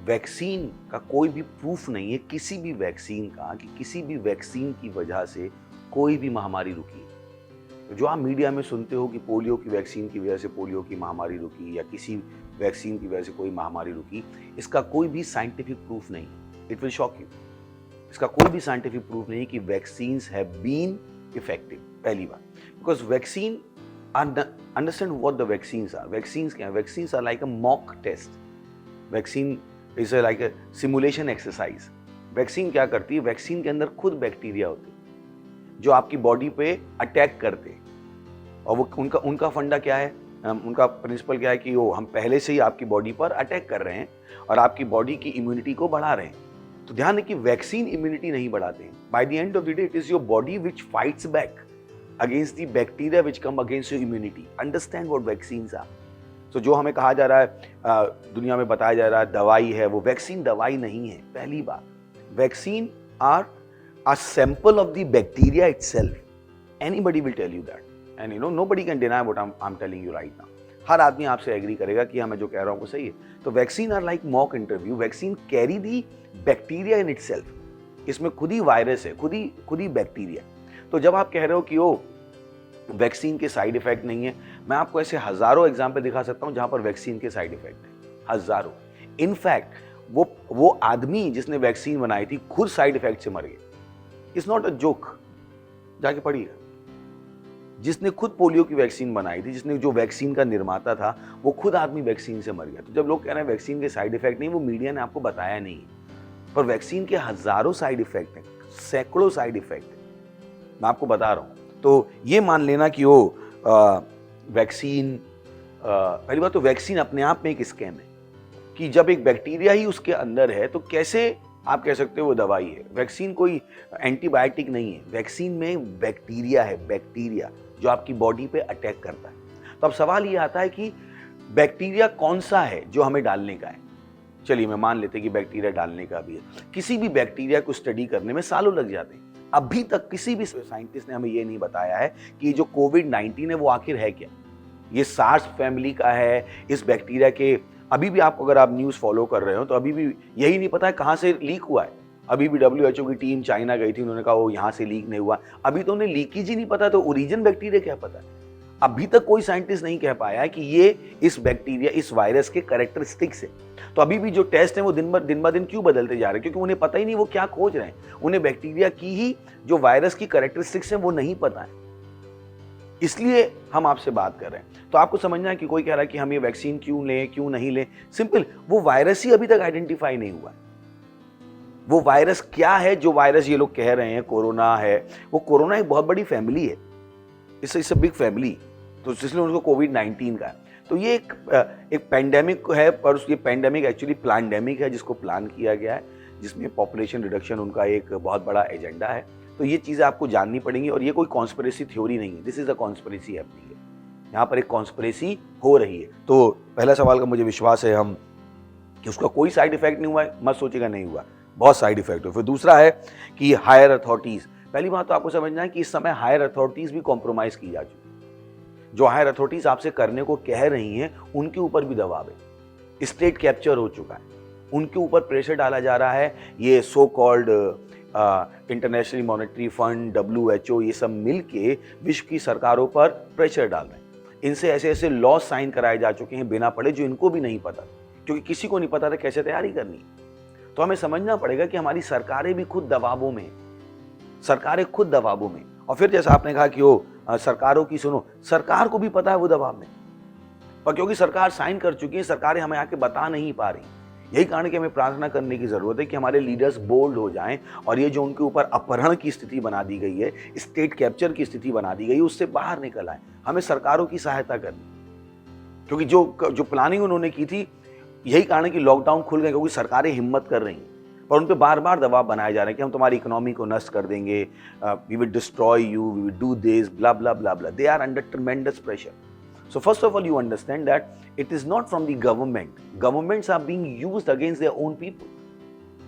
वैक्सीन का कोई भी प्रूफ नहीं है किसी भी वैक्सीन का कि किसी भी वैक्सीन की वजह से कोई भी महामारी रुकी। तो जो आप मीडिया में सुनते हो कि पोलियो की वैक्सीन की वजह से पोलियो की महामारी रुकी या किसी वैक्सीन की वजह से कोई महामारी रुकी, इसका कोई भी साइंटिफिक प्रूफ नहीं। It will shock you. इसका कोई भी साइंटिफिक प्रूफ नहीं कि वैक्सीन्स हैव बीन इफेक्टिव। पहली बात, because vaccine, understand what the vaccines are. Vaccines क्या है? Vaccines are like a mock test. Vaccine is like a simulation exercise. Vaccine क्या करती है? वैक्सीन के अंदर खुद बैक्टीरिया होते हैं जो आपकी बॉडी पे अटैक करते हैं, और वो उनका फंडा क्या है? उनका प्रिंसिपल क्या है कि वो हम पहले से ही आपकी बॉडी पर अटैक कर रहे हैं और आपकी बॉडी की इम्यूनिटी को बढ़ा रहे हैं। तो ध्यान रखिए, वैक्सीन इम्यूनिटी नहीं बढ़ाते हैं। By the end of the day it is your body which fights back against the bacteria which come against your immunity. Understand what vaccines are. तो जो हमें कहा जा रहा है, दुनिया में बताया जा रहा है दवाई है, वो वैक्सीन दवाई नहीं है। पहली बात, vaccine are a sample of the bacteria itself. Anybody will tell you that and you know nobody can deny what I am telling you right now. हर आदमी आपसे एग्री करेगा कि हाँ मैं जो कह रहा हूँ वो सही है। तो vaccine are like mock interview. Vaccine carry the bacteria in itself. इसमें खुद ही वायरस है, खुद ही बैक्टीरिया। तो जब आप कह रहे हो कि वो वैक्सीन के साइड इफेक्ट नहीं है, मैं आपको ऐसे हजारों एग्जाम्पल दिखा सकता हूं जहां पर वैक्सीन के साइड इफेक्ट है, हजारों। इनफैक्ट वो आदमी जिसने वैक्सीन बनाई थी खुद साइड इफेक्ट से मर गया। इट्स नॉट अ जोक, जाके पढ़िएगा। जिसने खुद पोलियो की वैक्सीन बनाई थी, जिसने जो वैक्सीन का निर्माता था, वो खुद आदमी वैक्सीन से मर गया। तो जब लोग कह रहे हैं वैक्सीन के साइड इफेक्ट नहीं, वो मीडिया ने आपको बताया नहीं है। पर वैक्सीन के हजारों साइड इफेक्ट हैं, सैकड़ों साइड इफेक्ट हैं, मैं आपको बता रहा हूं। तो ये मान लेना कि वो वैक्सीन, पहली बात तो वैक्सीन अपने आप में एक स्कैम है कि जब एक बैक्टीरिया ही उसके अंदर है तो कैसे आप कह सकते हो वो दवाई है। वैक्सीन कोई एंटीबायोटिक नहीं है, वैक्सीन में बैक्टीरिया है, बैक्टीरिया जो आपकी बॉडी पे अटैक करता है। तो अब सवाल ये आता है कि बैक्टीरिया कौन सा है जो हमें डालने का है। चलिए मैं मान लेते कि बैक्टीरिया डालने का भी है। किसी भी बैक्टीरिया को स्टडी करने में सालों लग जाते हैं। अभी तक किसी भी साइंटिस्ट ने हमें ये नहीं बताया है कि जो कोविड-19 है वो आखिर है क्या। ये सार्स फैमिली का है, इस बैक्टीरिया के अभी भी आप अगर आप न्यूज़ फॉलो कर रहे हो तो अभी भी यही नहीं पता है कहाँ से लीक हुआ है। अभी भी WHO की टीम चाइना गई थी, उन्होंने कहा वो यहाँ से लीक नहीं हुआ। अभी तो उन्हें लीकेज ही नहीं पता, तो ओरिजिन बैक्टीरिया क्या पता है। अभी तक कोई साइंटिस्ट नहीं कह पाया है कि ये इस बैक्टीरिया, इस वायरस के कैरेक्टरिस्टिक्स है। तो अभी भी जो टेस्ट है वो दिन ब दिन क्यों बदलते जा रहे हैं, क्योंकि उन्हें पता ही नहीं वो क्या खोज रहे हैं। उन्हें बैक्टीरिया की ही जो वायरस की कैरेक्टरिस्टिक्स है वो नहीं पता है, इसलिए हम आपसे बात कर रहे हैं। तो आपको समझना है कि कोई कह रहा है कि हम ये वैक्सीन क्यों लें, क्यों नहीं लें। सिंपल, वो वायरस ही अभी तक आइडेंटिफाई नहीं हुआ है। वो वायरस क्या है जो वायरस ये लोग कह रहे हैं कोरोना है, वो कोरोना एक बहुत बड़ी फैमिली है, इट्स अ बिग फैमिली। तो इसलिए उनको कोविड-19 का है। तो ये एक पैंडेमिक है, पर ये पैंडेमिक एक्चुअली प्लानडेमिक है जिसको प्लान किया गया है, जिसमें पॉपुलेशन रिडक्शन उनका एक बहुत बड़ा एजेंडा है। तो ये चीज़ें आपको जाननी पड़ेंगी और ये कोई कॉन्स्पिरेसी थ्योरी नहीं है, this is a conspiracy happening है। यहाँ पर एक कॉन्स्पिरेसी हो रही है। तो पहला सवाल का मुझे विश्वास है हम कि उसका कोई साइड इफेक्ट नहीं हुआ है, मत सोचेगा नहीं हुआ, बहुत साइड इफेक्ट हुआ। फिर दूसरा है कि हायर अथॉरिटीज़, पहली बात तो आपको समझना है कि इस समय हायर अथॉरिटीज़ भी कॉम्प्रोमाइज़ की जा चुकी है। जो हायर अथॉरिटीज़ आपसे करने को कह रही हैं उनके ऊपर भी दबाव है, स्टेट कैप्चर हो चुका है, उनके ऊपर प्रेशर डाला जा रहा है। ये so called international monetary fund, WHO, ये सब मिल के विश्व की सरकारों पर प्रेशर डाल रहे हैं। इनसे ऐसे ऐसे लॉ साइन कराए जा चुके हैं बिना पढ़े, जो इनको भी नहीं पता, क्योंकि किसी को नहीं पता था कैसे तैयारी करनी। तो हमें समझना पड़ेगा कि हमारी सरकारें भी खुद दबावों में, सरकारें खुद दबावों में। और फिर जैसा आपने कहा कि वो सरकारों की सुनो, सरकार को भी पता है वो दबाव में, पर क्योंकि सरकार साइन कर चुकी है, सरकारें हमें आके बता नहीं पा रही। यही कारण कि हमें प्रार्थना करने की जरूरत है कि हमारे लीडर्स बोल्ड हो जाएं और ये जो उनके ऊपर अपहरण की स्थिति बना दी गई है, स्टेट कैप्चर की स्थिति बना दी गई है, उससे बाहर निकल आए। हमें सरकारों की सहायता करनी, क्योंकि जो प्लानिंग उन्होंने की थी, यही कारण है कि लॉकडाउन खुल गए, क्योंकि सरकारें हिम्मत कर रही हैं, पर उन पर बार बार दबाव बनाए जा रहे हैं कि हम तुम्हारी इकोनॉमी को नष्ट कर देंगे, we will destroy you, we will do this, blah blah blah blah. They are under tremendous pressure. So first of all, you understand that it is not from the government. Governments are being used against their own people.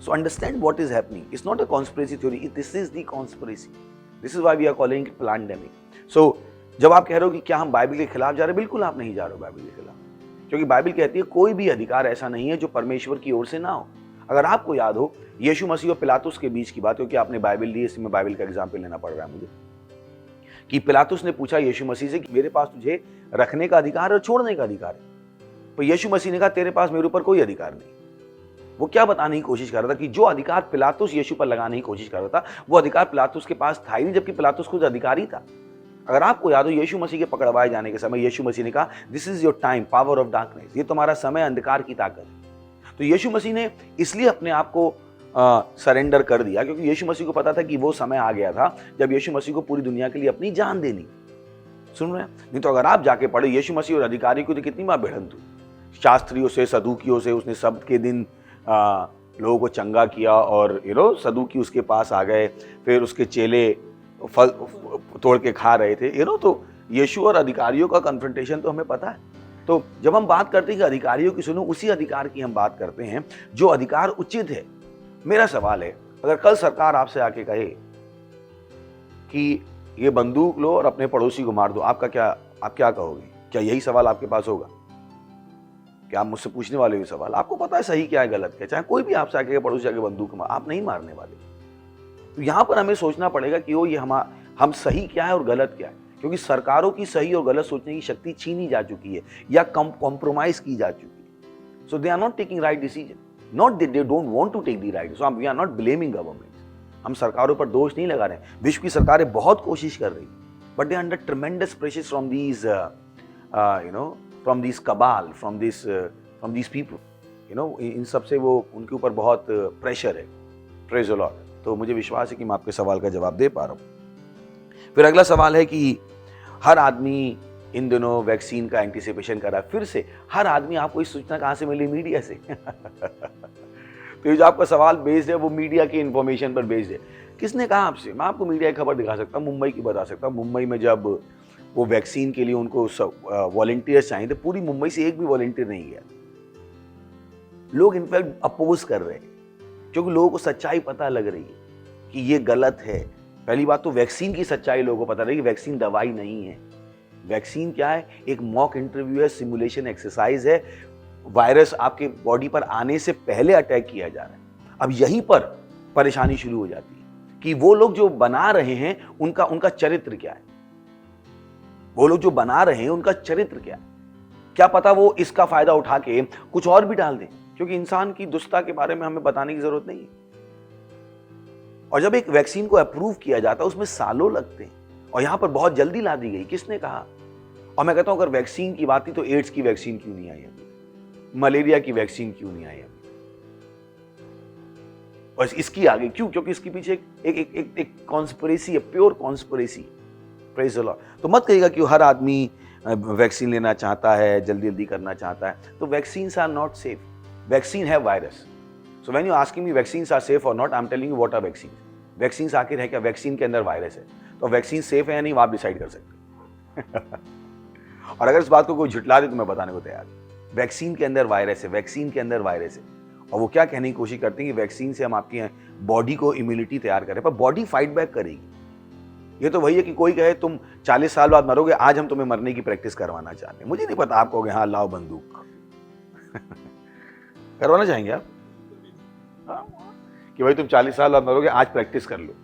So understand what is happening. It's not a conspiracy theory. This is the conspiracy. This is why we are calling it pandemic. So जब आप कह रहे हो कि क्या हम Bible के खिलाफ जा रहे हैं, बिल्कुल आप नहीं जा रहे हो बाइबल के खिलाफ, क्योंकि बाइबल कहती है कोई भी अधिकार ऐसा नहीं है जो परमेश्वर की ओर से ना हो। अगर आपको याद हो यीशु मसीह और पिलातुस के बीच की बात, क्योंकि आपने बाइबल ली, इसमें बाइबल का एग्जाम्पल लेना पड़ रहा है मुझे, कि पिलातुस ने पूछा यीशु मसीह से कि मेरे पास तुझे रखने का अधिकार और छोड़ने का अधिकार है, पर यीशु मसीह ने कहा तेरे पास मेरे ऊपर कोई अधिकार नहीं। वो क्या बताने की कोशिश कर रहा था कि जो अधिकार पिलातुस यीशु पर लगाने की कोशिश कर रहा था, वो अधिकार पिलातुस के पास था ही नहीं, जबकि पिलातुस खुद अधिकारी था। अगर आपको याद हो यीशु मसीह के पकड़वाए जाने के समय यीशु मसीह ने कहा this is your time, power of darkness, ये तुम्हारा समय, अंधकार की ताकत है। तो यीशु मसीह ने इसलिए अपने आप को सरेंडर कर दिया, क्योंकि यीशु मसीह को पता था कि वो समय आ गया था जब यीशु मसीह को पूरी दुनिया के लिए अपनी जान देनी। सुन रहे हैं? नहीं तो अगर आप जाके पढ़े यीशु मसीह और अधिकारियों की तो कितनी बार भिड़ंत हुई, शास्त्रियों से, सदूकियों से। उसने सब्त के दिन लोगों को चंगा किया और सदूकी उसके पास आ गए, फिर उसके चेले फल तोड़ के खा रहे थे। तो यीशु और अधिकारियों का कन्फ्रंटेशन तो हमें पता है। तो जब हम बात करते हैं कि अधिकारियों की सुनो, उसी अधिकार की हम बात करते हैं जो अधिकार उचित है। मेरा सवाल है, अगर कल सरकार आपसे आके कहे कि ये बंदूक लो और अपने पड़ोसी को मार दो, आप क्या कहोगे? क्या यही सवाल आपके पास होगा? क्या आप मुझसे पूछने वाले हो सवाल? आपको पता है सही क्या है, गलत क्या है। चाहे कोई भी आपसे आके पड़ोसी आके बंदूक मार, आप नहीं मारने वाले। तो यहां पर हमें सोचना पड़ेगा कि ये हम सही क्या है और गलत क्या है, क्योंकि सरकारों की सही और गलत सोचने की शक्ति छीनी जा चुकी है या कॉम्प्रोमाइज की जा चुकी है। So they are not taking right decision, not they don't want to take the right. So we are not blaming government, हम सरकारों पर दोष नहीं लगा रहे हैं। विश्व की सरकारें बहुत कोशिश कर रही, but they under tremendous pressure from these from this cabal, from this people, इन सब से वो उनके ऊपर बहुत प्रेशर है। Praise the lord. तो मुझे विश्वास है कि मैं आपके सवाल का जवाब दे पा रहा हूं। फिर अगला सवाल है कि हर आदमी इन दिनों वैक्सीन का एंटीसिपेशन कर रहा है। फिर से हर आदमी, आपको इस सूचना कहां से मिली? मीडिया से। तो ये जो आपका सवाल बेस्ड है वो मीडिया की इंफॉर्मेशन पर बेस्ड है। किसने कहा आपसे? मैं आपको मीडिया की खबर दिखा सकता हूँ, मुंबई की बता सकता हूँ। मुंबई में जब वो वैक्सीन के लिए उनको वॉलंटियर्स चाहिए थे, पूरी मुंबई से एक भी वॉलंटियर नहीं गया। लोग इनफैक्ट अपोज कर रहे हैं, क्योंकि लोगों को सच्चाई पता लग रही है कि ये गलत है। पहली बात तो वैक्सीन की सच्चाई लोगों को पता लगी, वैक्सीन दवाई नहीं है। वैक्सीन क्या है? एक मॉक इंटरव्यू है, सिमुलेशन एक्सरसाइज है। वायरस आपके बॉडी पर आने से पहले अटैक किया जा रहा है। अब यहीं पर परेशानी शुरू हो जाती है कि वो लोग जो बना रहे हैं उनका चरित्र क्या है। वो लोग जो बना रहे हैं उनका चरित्र क्या है? क्या पता वो इसका फायदा उठा के कुछ और भी डाल दें, क्योंकि इंसान की दुष्टता के बारे में हमें बताने की जरूरत नहीं है। और जब एक वैक्सीन को अप्रूव किया जाता है उसमें सालों लगते हैं, और यहां पर बहुत जल्दी ला दी गई। किसने कहा? और मैं कहता हूं अगर वैक्सीन की बात थी तो एड्स की वैक्सीन क्यों नहीं आई अभी? मलेरिया की वैक्सीन क्यों नहीं आई अभी? और इसकी आगे क्यों? क्योंकि इसके पीछे एक कॉन्स्पिरेसी है, pure conspiracy. Praise the lord. तो मत कहिएगा कि हर आदमी वैक्सीन लेना चाहता है, जल्दी जल्दी करना चाहता है। तो vaccines are not safe. Vaccine है virus. So when you asking me vaccines are safe और not, I am telling you what are vaccine. Vaccines आखिर है क्या? वैक्सीन के अंदर वायरस है, तो वैक्सीन सेफ है या नहीं वो आप डिसाइड कर सकते। और अगर इस बात को कोई झुटला दे तो मैं बताने को तैयार हूं। वैक्सीन के अंदर वायरस है, वैक्सीन के अंदर वायरस है। और वो क्या कहने की कोशिश करते हैं कि वैक्सीन से हम आपकी बॉडी को इम्यूनिटी तैयार करें, पर बॉडी फाइट बैक करेगी। ये तो वही है कि कोई कहे तुम 40 साल बाद मरोगे, आज हम तुम्हें मरने की प्रैक्टिस करवाना चाहते हैं। मुझे नहीं पता, आप कहोगे हाँ लाओ बंदूक। करवाना चाहेंगे आप? कि भाई तुम 40 साल बाद मरोगे, आज प्रैक्टिस कर लो।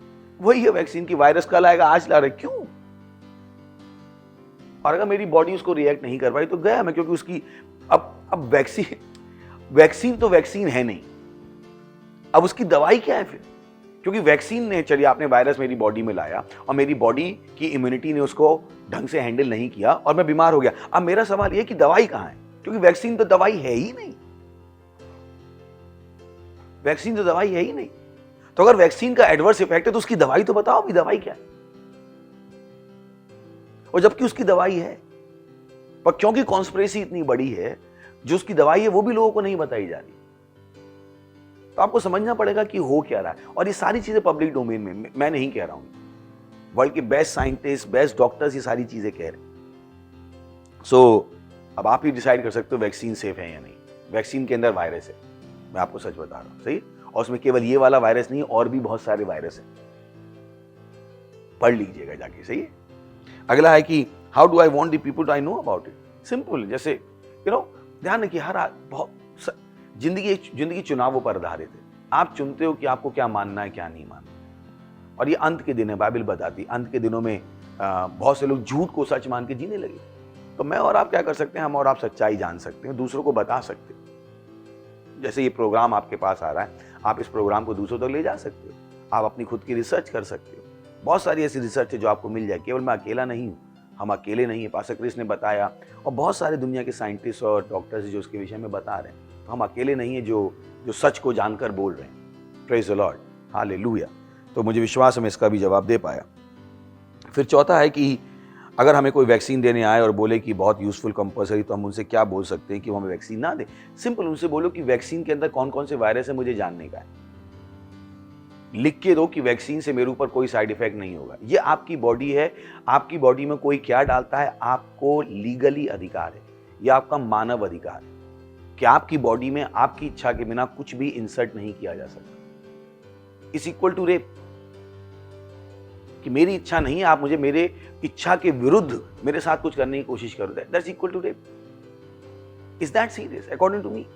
वही है वैक्सीन की, वायरस कल आएगा, आज ला रहे। क्यों? और अगर मेरी बॉडी उसको रिएक्ट नहीं कर पाई तो गया मैं, क्योंकि उसकी अब वैक्सीन तो वैक्सीन है नहीं। अब उसकी दवाई क्या है फिर? क्योंकि वैक्सीन ने, चलिए आपने वायरस मेरी बॉडी में लाया और मेरी बॉडी की इम्यूनिटी ने उसको ढंग से हैंडल नहीं किया और मैं बीमार हो गया। अब मेरा सवाल यह कि दवाई कहां है? क्योंकि वैक्सीन तो दवाई है ही नहीं। वैक्सीन तो दवाई है ही नहीं। तो अगर वैक्सीन का एडवर्स इफेक्ट है तो उसकी दवाई तो बताओ भी, दवाई क्या है? और जबकि उसकी दवाई है, पर क्योंकि कॉन्स्पिरेसी इतनी बड़ी है, जो उसकी दवाई है वो भी लोगों को नहीं बताई जा रही। तो आपको समझना पड़ेगा कि हो क्या रहा है। और ये सारी चीजें पब्लिक डोमेन में, मैं नहीं कह रहा हूं, वर्ल्ड के बेस्ट साइंटिस्ट, बेस्ट डॉक्टर्स ये सारी चीजें कह रहे हैं। सो अब आप ही डिसाइड कर सकते हो वैक्सीन सेफ है या नहीं। वैक्सीन के अंदर वायरस है, मैं आपको सच बता रहा हूं, सही। और उसमें केवल ये वाला वायरस नहीं, और भी बहुत सारे वायरस हैं, पढ़ लीजिएगा जाके, सही है। अगला है कि how do I want the people to I know about it. Simple, जैसे ध्यान रखिए, बहुत जिंदगी चुनावों पर आधारित है। आप चुनते हो कि आपको क्या मानना है, क्या नहीं मानना। और ये अंत के दिन है, बाइबल बताती, अंत के दिनों में बहुत से लोग झूठ को सच मान के जीने लगे। तो मैं और आप क्या कर सकते हैं? हम और आप सच्चाई जान सकते हैं, दूसरों को बता सकते हैं। जैसे ये प्रोग्राम आपके पास आ रहा है, आप इस प्रोग्राम को दूसरों तक ले जा सकते हो। आप अपनी खुद की रिसर्च कर सकते हो। बहुत सारी ऐसी रिसर्च है जो आपको मिल जाए। केवल मैं अकेला नहीं हूँ, हम अकेले नहीं है, पास्टर क्रिस ने बताया, और बहुत सारे दुनिया के साइंटिस्ट और डॉक्टर्स जो उसके विषय में बता रहे हैं। तो हम अकेले नहीं है जो सच को जानकर बोल रहे हैं। Praise the lord, hallelujah. तो मुझे विश्वास है मैं इसका भी जवाब दे पाया। फिर चौथा है कि अगर हमें कोई वैक्सीन देने आए और बोले कि बहुत यूजफुल कंपल्सरी, तो हम उनसे क्या बोल सकते हैं कि वो हमें वैक्सीन ना दे? सिंपल उनसे बोलो कि वैक्सीन के अंदर कौन कौन से वायरस है मुझे जानने का है, लिख के दो कि वैक्सीन से मेरे ऊपर कोई साइड इफेक्ट नहीं होगा। ये आपकी बॉडी है, आपकी बॉडी में कोई क्या डालता है आपको लीगली अधिकार है, ये आपका मानव अधिकार है कि आपकी बॉडी में आपकी इच्छा के बिना कुछ भी इंसर्ट नहीं किया जा सकता। इज इक्वल टू रेप, कि मेरी इच्छा नहीं है, आप मुझे मेरे इच्छा के विरुद्ध मेरे साथ कुछ करने की कोशिश करो, that's equal to rape. Is that serious according to me?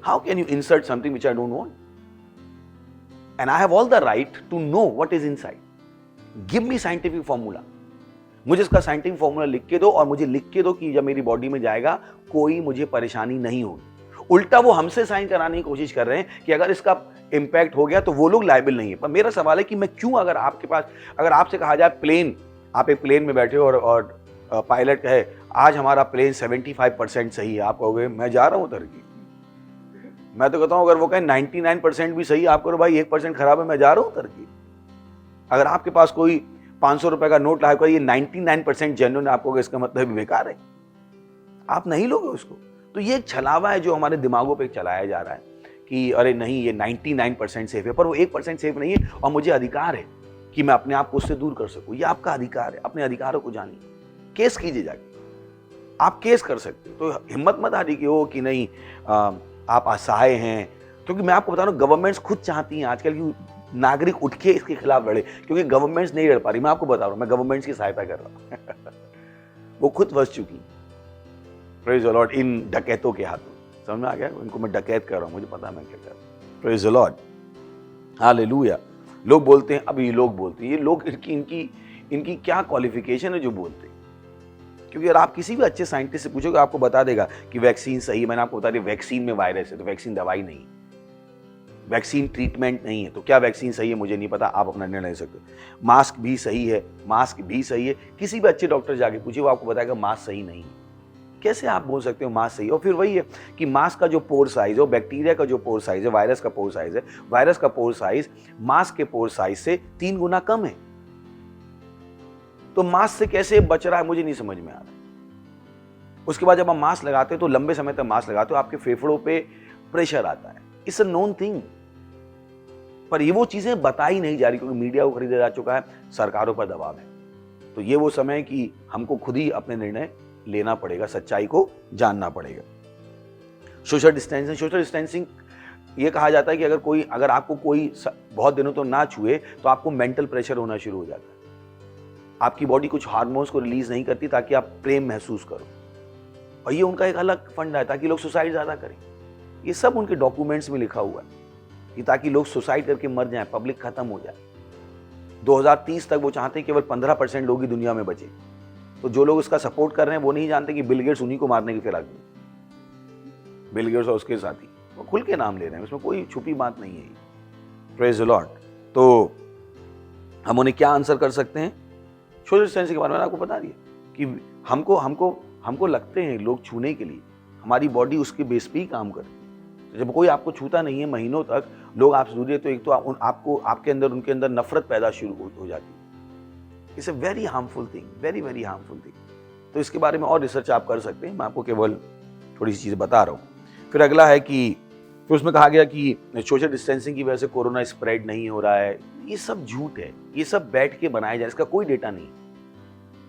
How can you insert something which I don't want? And I have all the right to know what is inside. Give me scientific formula. मुझे इसका scientific formula लिख के दो और मुझे लिख के दो कि जब मेरी बॉडी में जाएगा कोई मुझे परेशानी नहीं होगी। उल्टा वो हमसे साइन कराने की कोशिश कर रहे हैं कि अगर इसका इंपैक्ट हो गया तो वो लोग लायबल नहीं है। पर मेरा सवाल है कि मैं क्यों, अगर आपके पास, अगर आपसे कहा जाए प्लेन, आप एक प्लेन में बैठे हो और पायलट कहे आज हमारा प्लेन 75% सही है, आप कहोगे मैं जा रहा हूं उतर की? मैं तो कहता हूं अगर वो कहे 99% भी सही, आप करो भाई 1% खराब है, मैं जा रहा हूं उतर की। अगर आपके पास कोई 500 रुपए का नोट लाया, ये 99% जेन्युइन, आप कहोगे इसका मतलब बेकार है, आप नहीं लोगे उसको। तो ये एक छलावा है जो हमारे दिमागों पे चलाया जा रहा है कि अरे नहीं ये 99% सेफ है, पर वो 1% सेफ नहीं है और मुझे अधिकार है कि मैं अपने आप को उससे दूर कर सकूं। ये आपका अधिकार है, अपने अधिकारों को जानिए, केस कीजिए जाके, आप केस कर सकते हो। तो हिम्मत मत हारी कि हो कि नहीं आप असहाय हैं, क्योंकि मैं आपको बता रहा हूँ गवर्नमेंट्स खुद चाहती हैं आजकल कि नागरिक उठ के इसके खिलाफ लड़े, क्योंकि गवर्नमेंट्स नहीं लड़ पा रही। मैं आपको बता रहा हूँ, मैं गवर्नमेंट्स की सहायता कर रहा हूँ वो खुद फंस चुकी, प्रेज द लॉर्ड, इन डकैतों के हाथों। समझ में आ गया? उनको मैं डकैत कर रहा हूँ, मुझे पता है मैं क्या कर रहा हूँ। Praise the lord, hallelujah. लोग बोलते हैं, अभी लोग बोलते हैं, ये लोग इनकी क्या क्वालिफिकेशन है जो बोलते हैं? क्योंकि अगर आप किसी भी अच्छे साइंटिस्ट से पूछोगे आपको बता देगा कि वैक्सीन सही है। मैंने आपको बता दिया वैक्सीन में वायरस है, तो वैक्सीन दवाई नहीं, वैक्सीन ट्रीटमेंट नहीं है। तो क्या वैक्सीन सही है मुझे नहीं पता, आप अपना निर्णय ले सकते हो। मास्क भी सही है, मास्क भी सही है, किसी भी अच्छे डॉक्टर जाके पूछिए वो आपको बताएगा मास्क सही नहीं है। कैसे आप बोल सकते हो मास्क सही है? और फिर वही है कि मास्क का जो पोर साइज है, बैक्टीरिया का जो पोर साइज है, वायरस का पोर साइज है, वायरस का पोर साइज मास्क के पोर साइज से 3 गुना कम है। तो मास्क से कैसे बच रहा है मुझे नहीं समझ में आ रहा। उसके बाद जब आप मास्क लगाते हो तो लंबे समय तक मास्क लगाते हो, आपके फेफड़ों पे प्रेशर आता है, इट्स अ नोन थिंग। पर ये वो चीजें बताई नहीं जा रही क्योंकि मीडिया को खरीदा जा चुका है, सरकारों पर दबाव है। तो ये वो समय है कि हमको खुद ही अपने निर्णय लेना पड़ेगा, सच्चाई को जानना पड़ेगा। सोशल डिस्टेंसिंग ये कहा जाता है कि अगर आपको कोई बहुत दिनों तो ना छुए तो आपको मेंटल प्रेशर होना शुरू हो जाता है। आपकी बॉडी कुछ हार्मोन्स को रिलीज नहीं करती ताकि आप प्रेम महसूस करो, और ये उनका एक अलग फंड है ताकि लोग सुसाइड ज्यादा करें। ये सब उनके डॉक्यूमेंट्स में लिखा हुआ है कि ताकि लोग सुसाइड करके मर जाएं, पब्लिक खत्म हो जाए। 2030 तक वो चाहते हैं केवल 15% लोग ही दुनिया में बचे। तो जो लोग इसका सपोर्ट कर रहे हैं वो नहीं जानते कि बिल गेट्स उन्हीं को मारने की फिराक में, बिल गेट्स और उसके साथी वो खुल के नाम ले रहे हैं, उसमें कोई छुपी बात नहीं है। Praise the lord. तो हम उन्हें क्या आंसर कर सकते हैं? सोशल डिस्टेंसिंग के बारे में आपको बता दिया कि हमको लगते हैं लोग छूने के लिए, हमारी बॉडी उसके बेस पे ही काम करती है। जब कोई आपको छूता नहीं है महीनों तक, लोग आपसे दूर है, तो एक तो आपके अंदर उनके अंदर नफरत पैदा शुरू हो जाती है। It's a very harmful thing, very very harmful thing. तो इसके बारे में और रिसर्च आप कर सकते हैं, मैं आपको केवल थोड़ी सी चीज़ बता रहा हूँ। फिर अगला है कि फिर उसमें कहा गया कि सोशल डिस्टेंसिंग की वजह से कोरोना स्प्रेड नहीं हो रहा है। ये सब झूठ है, ये सब बैठ के बनाया जाए, इसका कोई डेटा नहीं।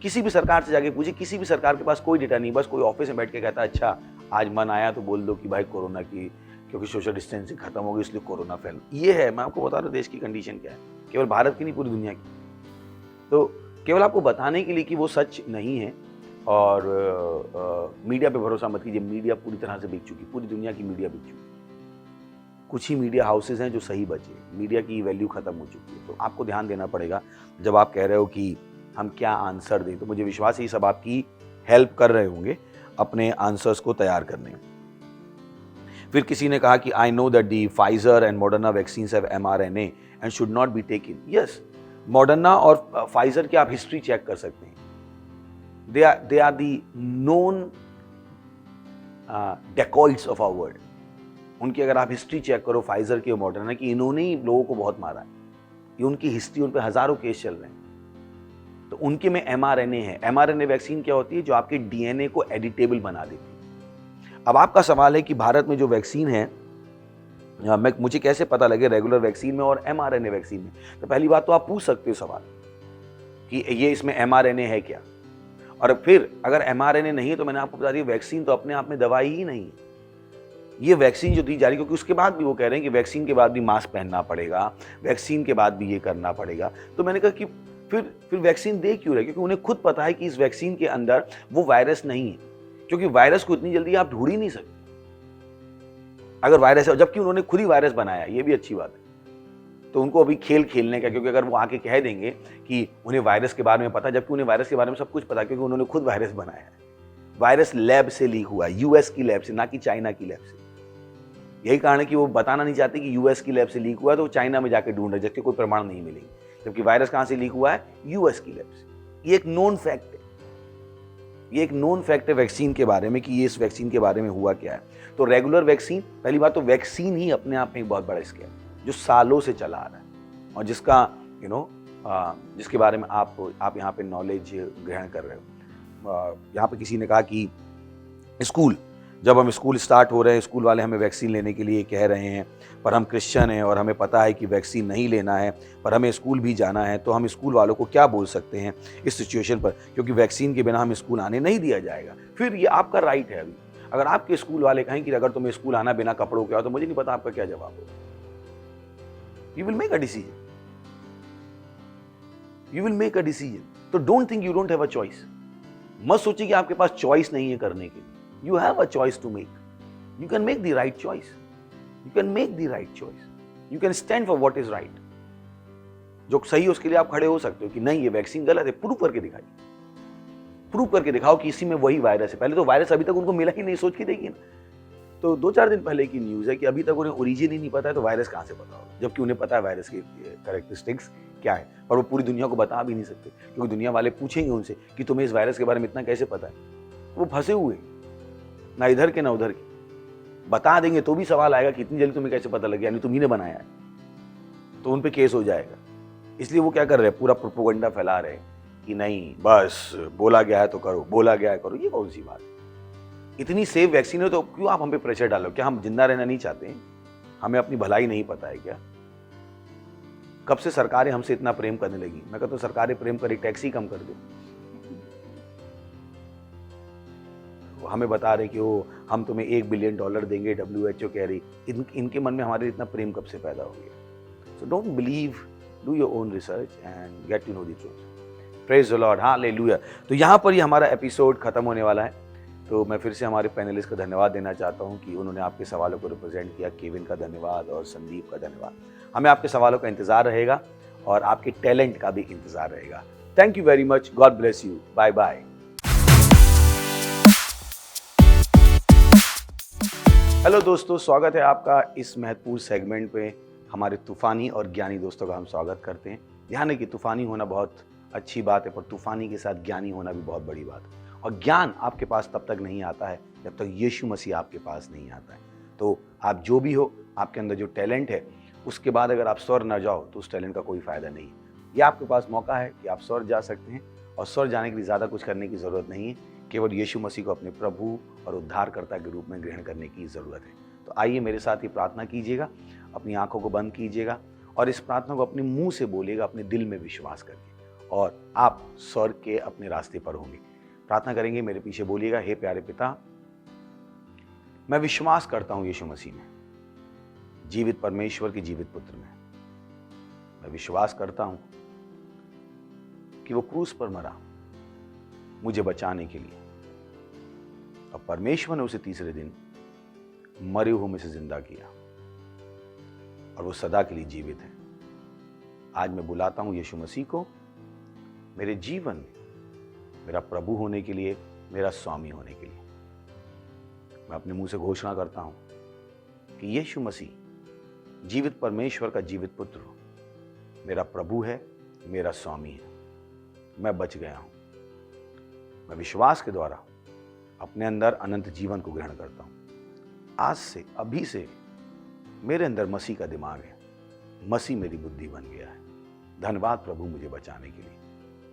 किसी भी सरकार से जाके पूछिए, किसी भी सरकार के पास कोई डेटा नहीं, बस कोई ऑफिस में बैठ के कहता है अच्छा आज मन आया तो बोल दो कि भाई कोरोना की, क्योंकि सोशल डिस्टेंसिंग खत्म हो गई इसलिए कोरोना फैल। ये है, मैं आपको बता रहा हूँ देश की कंडीशन क्या है, केवल भारत की नहीं पूरी दुनिया की। तो केवल आपको बताने के लिए कि वो सच नहीं है। और मीडिया पे भरोसा मत कीजिए, मीडिया पूरी तरह से बिक चुकी, पूरी दुनिया की मीडिया बिक चुकी। कुछ ही मीडिया हाउसेज हैं जो सही बचे, मीडिया की वैल्यू खत्म हो चुकी है। तो आपको ध्यान देना पड़ेगा जब आप कह रहे हो कि हम क्या आंसर दें। तो मुझे विश्वास है ये सब आपकी हेल्प कर रहे होंगे अपने आंसर्स को तैयार करने में। फिर किसी ने कहा कि I know that the Pfizer and Moderna vaccines have mRNA and should not be taken. Yes, Moderna और फाइजर की आप हिस्ट्री चेक कर सकते हैं। They are the known dacoits of our world. उनकी अगर आप हिस्ट्री चेक करो फाइजर की और मॉडर्ना की, इन्होंने ही लोगों को बहुत मारा है। ये उनकी हिस्ट्री, उन पे हजारों केस चल रहे हैं। तो उनके में mRNA है। mRNA वैक्सीन क्या होती है? जो आपके DNA को एडिटेबल बना देती है। अब आपका सवाल है कि भारत में जो वैक्सीन है, मुझे कैसे पता लगे रेगुलर वैक्सीन में और mRNA वैक्सीन में? तो पहली बात तो आप पूछ सकते हो सवाल कि ये इसमें mRNA है क्या, और फिर अगर mRNA नहीं है तो मैंने आपको बता दिया वैक्सीन तो अपने आप में दवाई ही नहीं है। ये वैक्सीन जो दी जा रही है, क्योंकि उसके बाद भी वो कह रहे हैं कि वैक्सीन के बाद भी मास्क पहनना पड़ेगा, वैक्सीन के बाद भी ये करना पड़ेगा। तो मैंने कहा कि फिर वैक्सीन दे क्यों रहे? क्योंकि उन्हें खुद पता है कि इस वैक्सीन के अंदर वो वायरस नहीं है, क्योंकि वायरस को इतनी जल्दी आप ढूंढ ही नहीं सकते अगर वायरस है, जबकि उन्होंने खुद ही वायरस बनाया, ये भी अच्छी बात है। तो उनको अभी खेल खेलने का, क्योंकि अगर वो आके कह देंगे कि उन्हें वायरस के बारे में पता, जबकि उन्हें वायरस के बारे में सब कुछ पता, क्योंकि उन्होंने खुद वायरस बनाया है। वायरस लैब से लीक हुआ है, यूएस की लैब से, ना कि चाइना की लैब से। यही कारण है कि वो बताना नहीं चाहते कि यूएस की लैब से लीक हुआ है, तो वो चाइना में जाके ढूंढ रहे, जबकि कोई प्रमाण नहीं मिलेंगे, जबकि वायरस कहां से लीक हुआ है? यूएस की लैब से। ये एक नोन फैक्ट है, ये एक नोन फैक्ट है वैक्सीन के बारे में कि ये इस वैक्सीन के बारे में हुआ क्या है। तो रेगुलर वैक्सीन, पहली बात तो वैक्सीन ही अपने आप में एक बहुत बड़ा स्कैम जो सालों से चला आ रहा है, और जिसका जिसके बारे में आप यहाँ पे नॉलेज ग्रहण कर रहे हो। यहाँ पे किसी ने कहा कि जब हम स्कूल स्टार्ट हो रहे हैं, स्कूल वाले हमें वैक्सीन लेने के लिए कह रहे हैं, पर हम क्रिश्चियन हैं और हमें पता है कि वैक्सीन नहीं लेना है, पर हमें स्कूल भी जाना है। तो हम स्कूल वालों को क्या बोल सकते हैं इस सिचुएशन पर, क्योंकि वैक्सीन के बिना हमें स्कूल आने नहीं दिया जाएगा। फिर ये आपका राइट है। अभी अगर आपके स्कूल वाले कहें कि अगर तुम्हें स्कूल आना बिना कपड़ों के आओ, तो मुझे नहीं पता आपका क्या जवाब होगा। You will make a decision, you will make a decision. तो don't think you don't have a choice. मत सोचिए कि आपके पास चॉइस नहीं है करने के लिए। You have a choice to make. You can make the right choice. You can make the right choice. You can stand for what is right. जो सही है उसके लिए आप खड़े हो सकते हो कि नहीं ये वैक्सीन गलत है, प्रूव करके दिखाइए। प्रूव करके दिखाओ कि इसी में वही वायरस है। पहले तो वायरस अभी तक उनको मिला ही नहीं, सोच के देखिए ना। तो 2-4 दिन पहले की न्यूज़ है कि अभी तक उन्हें ओरिजिन ही नहीं पता है, तो वायरस कहाँ से पता होगा, जबकि उन्हें पता है वायरस की कैरेक्टरिस्टिक्स क्या है, पर वो पूरी दुनिया को बता भी नहीं सकते, क्योंकि दुनिया वाले पूछेंगे उनसे कि तुम्हें इस वायरस के बारे में इतना कैसे पता है। वो फंसे हुए, ना इधर के ना उधर के। बता देंगे तो भी सवाल आएगा कि इतनी जल्दी तुम्हें कैसे पता लग गया, यानी तुम्ही ने बनाया है, तो उन पे केस हो जाएगा। इसलिए वो क्या कर रहे हैं, पूरा प्रोपेगेंडा फैला रहे हैं कि नहीं बस बोला गया है तो करो, बोला गया है करो। ये कौन सी बात है? इतनी सेफ वैक्सीन है तो क्यों आप हम पे प्रेशर डालो? क्या हम जिंदा रहना नहीं चाहते हैं? हमें अपनी भलाई नहीं पता है क्या? कब से सरकारें हमसे इतना प्रेम करने लगी? मैं कहता हूं सरकारें प्रेम करें, टैक्स ही कम कर दे। हमें बता रहे कि वो हम तुम्हें $1 बिलियन देंगे, WHO कह रही। इनके मन में हमारे इतना प्रेम कब से पैदा हो गया? So don't believe, do your own research and get to know the truth. Praise the lord, hallelujah. तो यहाँ पर ये हमारा एपिसोड खत्म होने वाला है। तो मैं फिर से हमारे पैनलिस्ट को धन्यवाद देना चाहता हूँ कि उन्होंने आपके सवालों को रिप्रेजेंट किया। केविन का धन्यवाद और संदीप का धन्यवाद। हमें आपके सवालों का इंतजार रहेगा और आपके टैलेंट का भी इंतजार रहेगा। Thank you very much, God bless you, bye bye. Hello दोस्तों, स्वागत है आपका इस महत्वपूर्ण सेगमेंट पे। हमारे तूफानी और ज्ञानी दोस्तों का हम स्वागत करते हैं। ध्यान है कि तूफानी होना बहुत अच्छी बात है, पर तूफानी के साथ ज्ञानी होना भी बहुत बड़ी बात है। और ज्ञान आपके पास तब तक नहीं आता है जब तक यीशु मसीह आपके पास नहीं आता है। तो आप जो भी हो, आपके अंदर जो टैलेंट है, उसके बाद अगर आप स्वर्ग न जाओ तो उस टैलेंट का कोई फायदा नहीं है। ये आपके पास मौका है कि आप स्वर्ग जा सकते हैं, और स्वर्ग जाने के लिए ज़्यादा कुछ करने की ज़रूरत नहीं है। केवल यीशु मसीह को अपने प्रभु और उद्धारकर्ता के रूप में ग्रहण करने की ज़रूरत है। तो आइए मेरे साथ ये प्रार्थना कीजिएगा, अपनी आंखों को बंद कीजिएगा और इस प्रार्थना को अपने मुंह से बोलिएगा, अपने दिल में विश्वास करके, और आप स्वर्ग के अपने रास्ते पर होंगे। प्रार्थना करेंगे, मेरे पीछे बोलिएगा। हे प्यारे पिता, मैं विश्वास करता हूँ यीशु मसीह में, जीवित परमेश्वर के जीवित पुत्र में। मैं विश्वास करता हूँ कि वो क्रूस पर मरा मुझे बचाने के लिए, और परमेश्वर ने उसे तीसरे दिन मरे हुए में से जिंदा किया, और वो सदा के लिए जीवित है। आज मैं बुलाता हूं यीशु मसीह को मेरे जीवन में मेरा प्रभु होने के लिए, मेरा स्वामी होने के लिए। मैं अपने मुंह से घोषणा करता हूं कि यीशु मसीह जीवित परमेश्वर का जीवित पुत्र हो, मेरा प्रभु है, मेरा स्वामी है। मैं बच गया हूं। मैं विश्वास के द्वारा अपने अंदर अनंत जीवन को ग्रहण करता हूं। आज से, अभी से मेरे अंदर मसीह का दिमाग है, मसीह मेरी बुद्धि बन गया है। धन्यवाद प्रभु मुझे बचाने के लिए।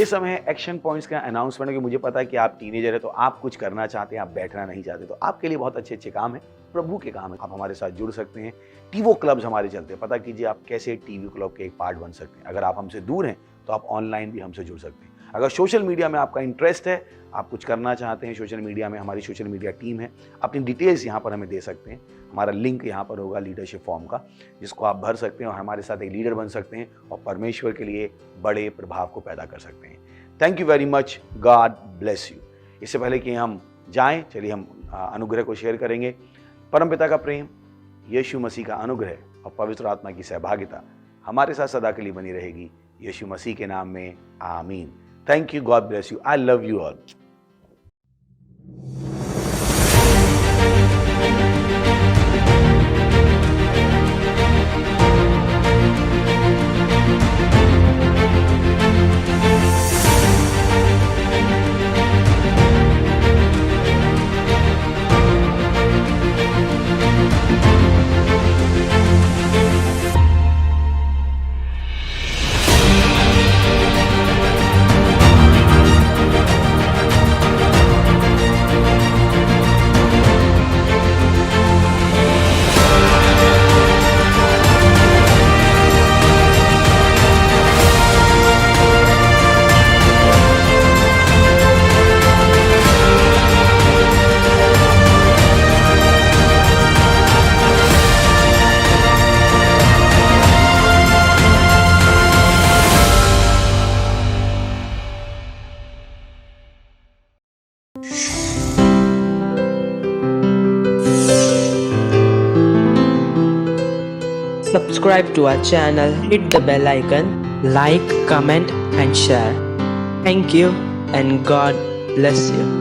ये समय है एक्शन पॉइंट्स का अनाउंसमेंट, क्योंकि मुझे पता है कि आप टीनेजर है तो आप कुछ करना चाहते हैं, आप बैठना नहीं चाहते, तो आपके लिए बहुत अच्छे अच्छे काम है, प्रभु के काम है। आप हमारे साथ जुड़ सकते हैं। टीवो क्लब्स हमारे चलते हैं, पता कीजिए आप कैसे टीवी क्लब के एक पार्ट बन सकते हैं। अगर आप हमसे दूर हैं तो आप ऑनलाइन भी हमसे जुड़ सकते हैं। अगर सोशल मीडिया में आपका इंटरेस्ट है, आप कुछ करना चाहते हैं सोशल मीडिया में, हमारी सोशल मीडिया टीम है, अपनी डिटेल्स यहाँ पर हमें दे सकते हैं। हमारा लिंक यहाँ पर होगा लीडरशिप फॉर्म का, जिसको आप भर सकते हैं और हमारे साथ एक लीडर बन सकते हैं और परमेश्वर के लिए बड़े प्रभाव को पैदा कर सकते हैं। Thank you very much, God bless you. इससे पहले कि हम जाएं, चलिए हम अनुग्रह को शेयर करेंगे। परमपिता का प्रेम, यीशु मसीह का अनुग्रह और पवित्र आत्मा की सहभागिता हमारे साथ सदा के लिए बनी रहेगी, यीशु मसीह के नाम में, आमीन। Thank you, God bless you, I love you all. Subscribe to our channel, hit the bell icon, like, comment and share. Thank you and God bless you.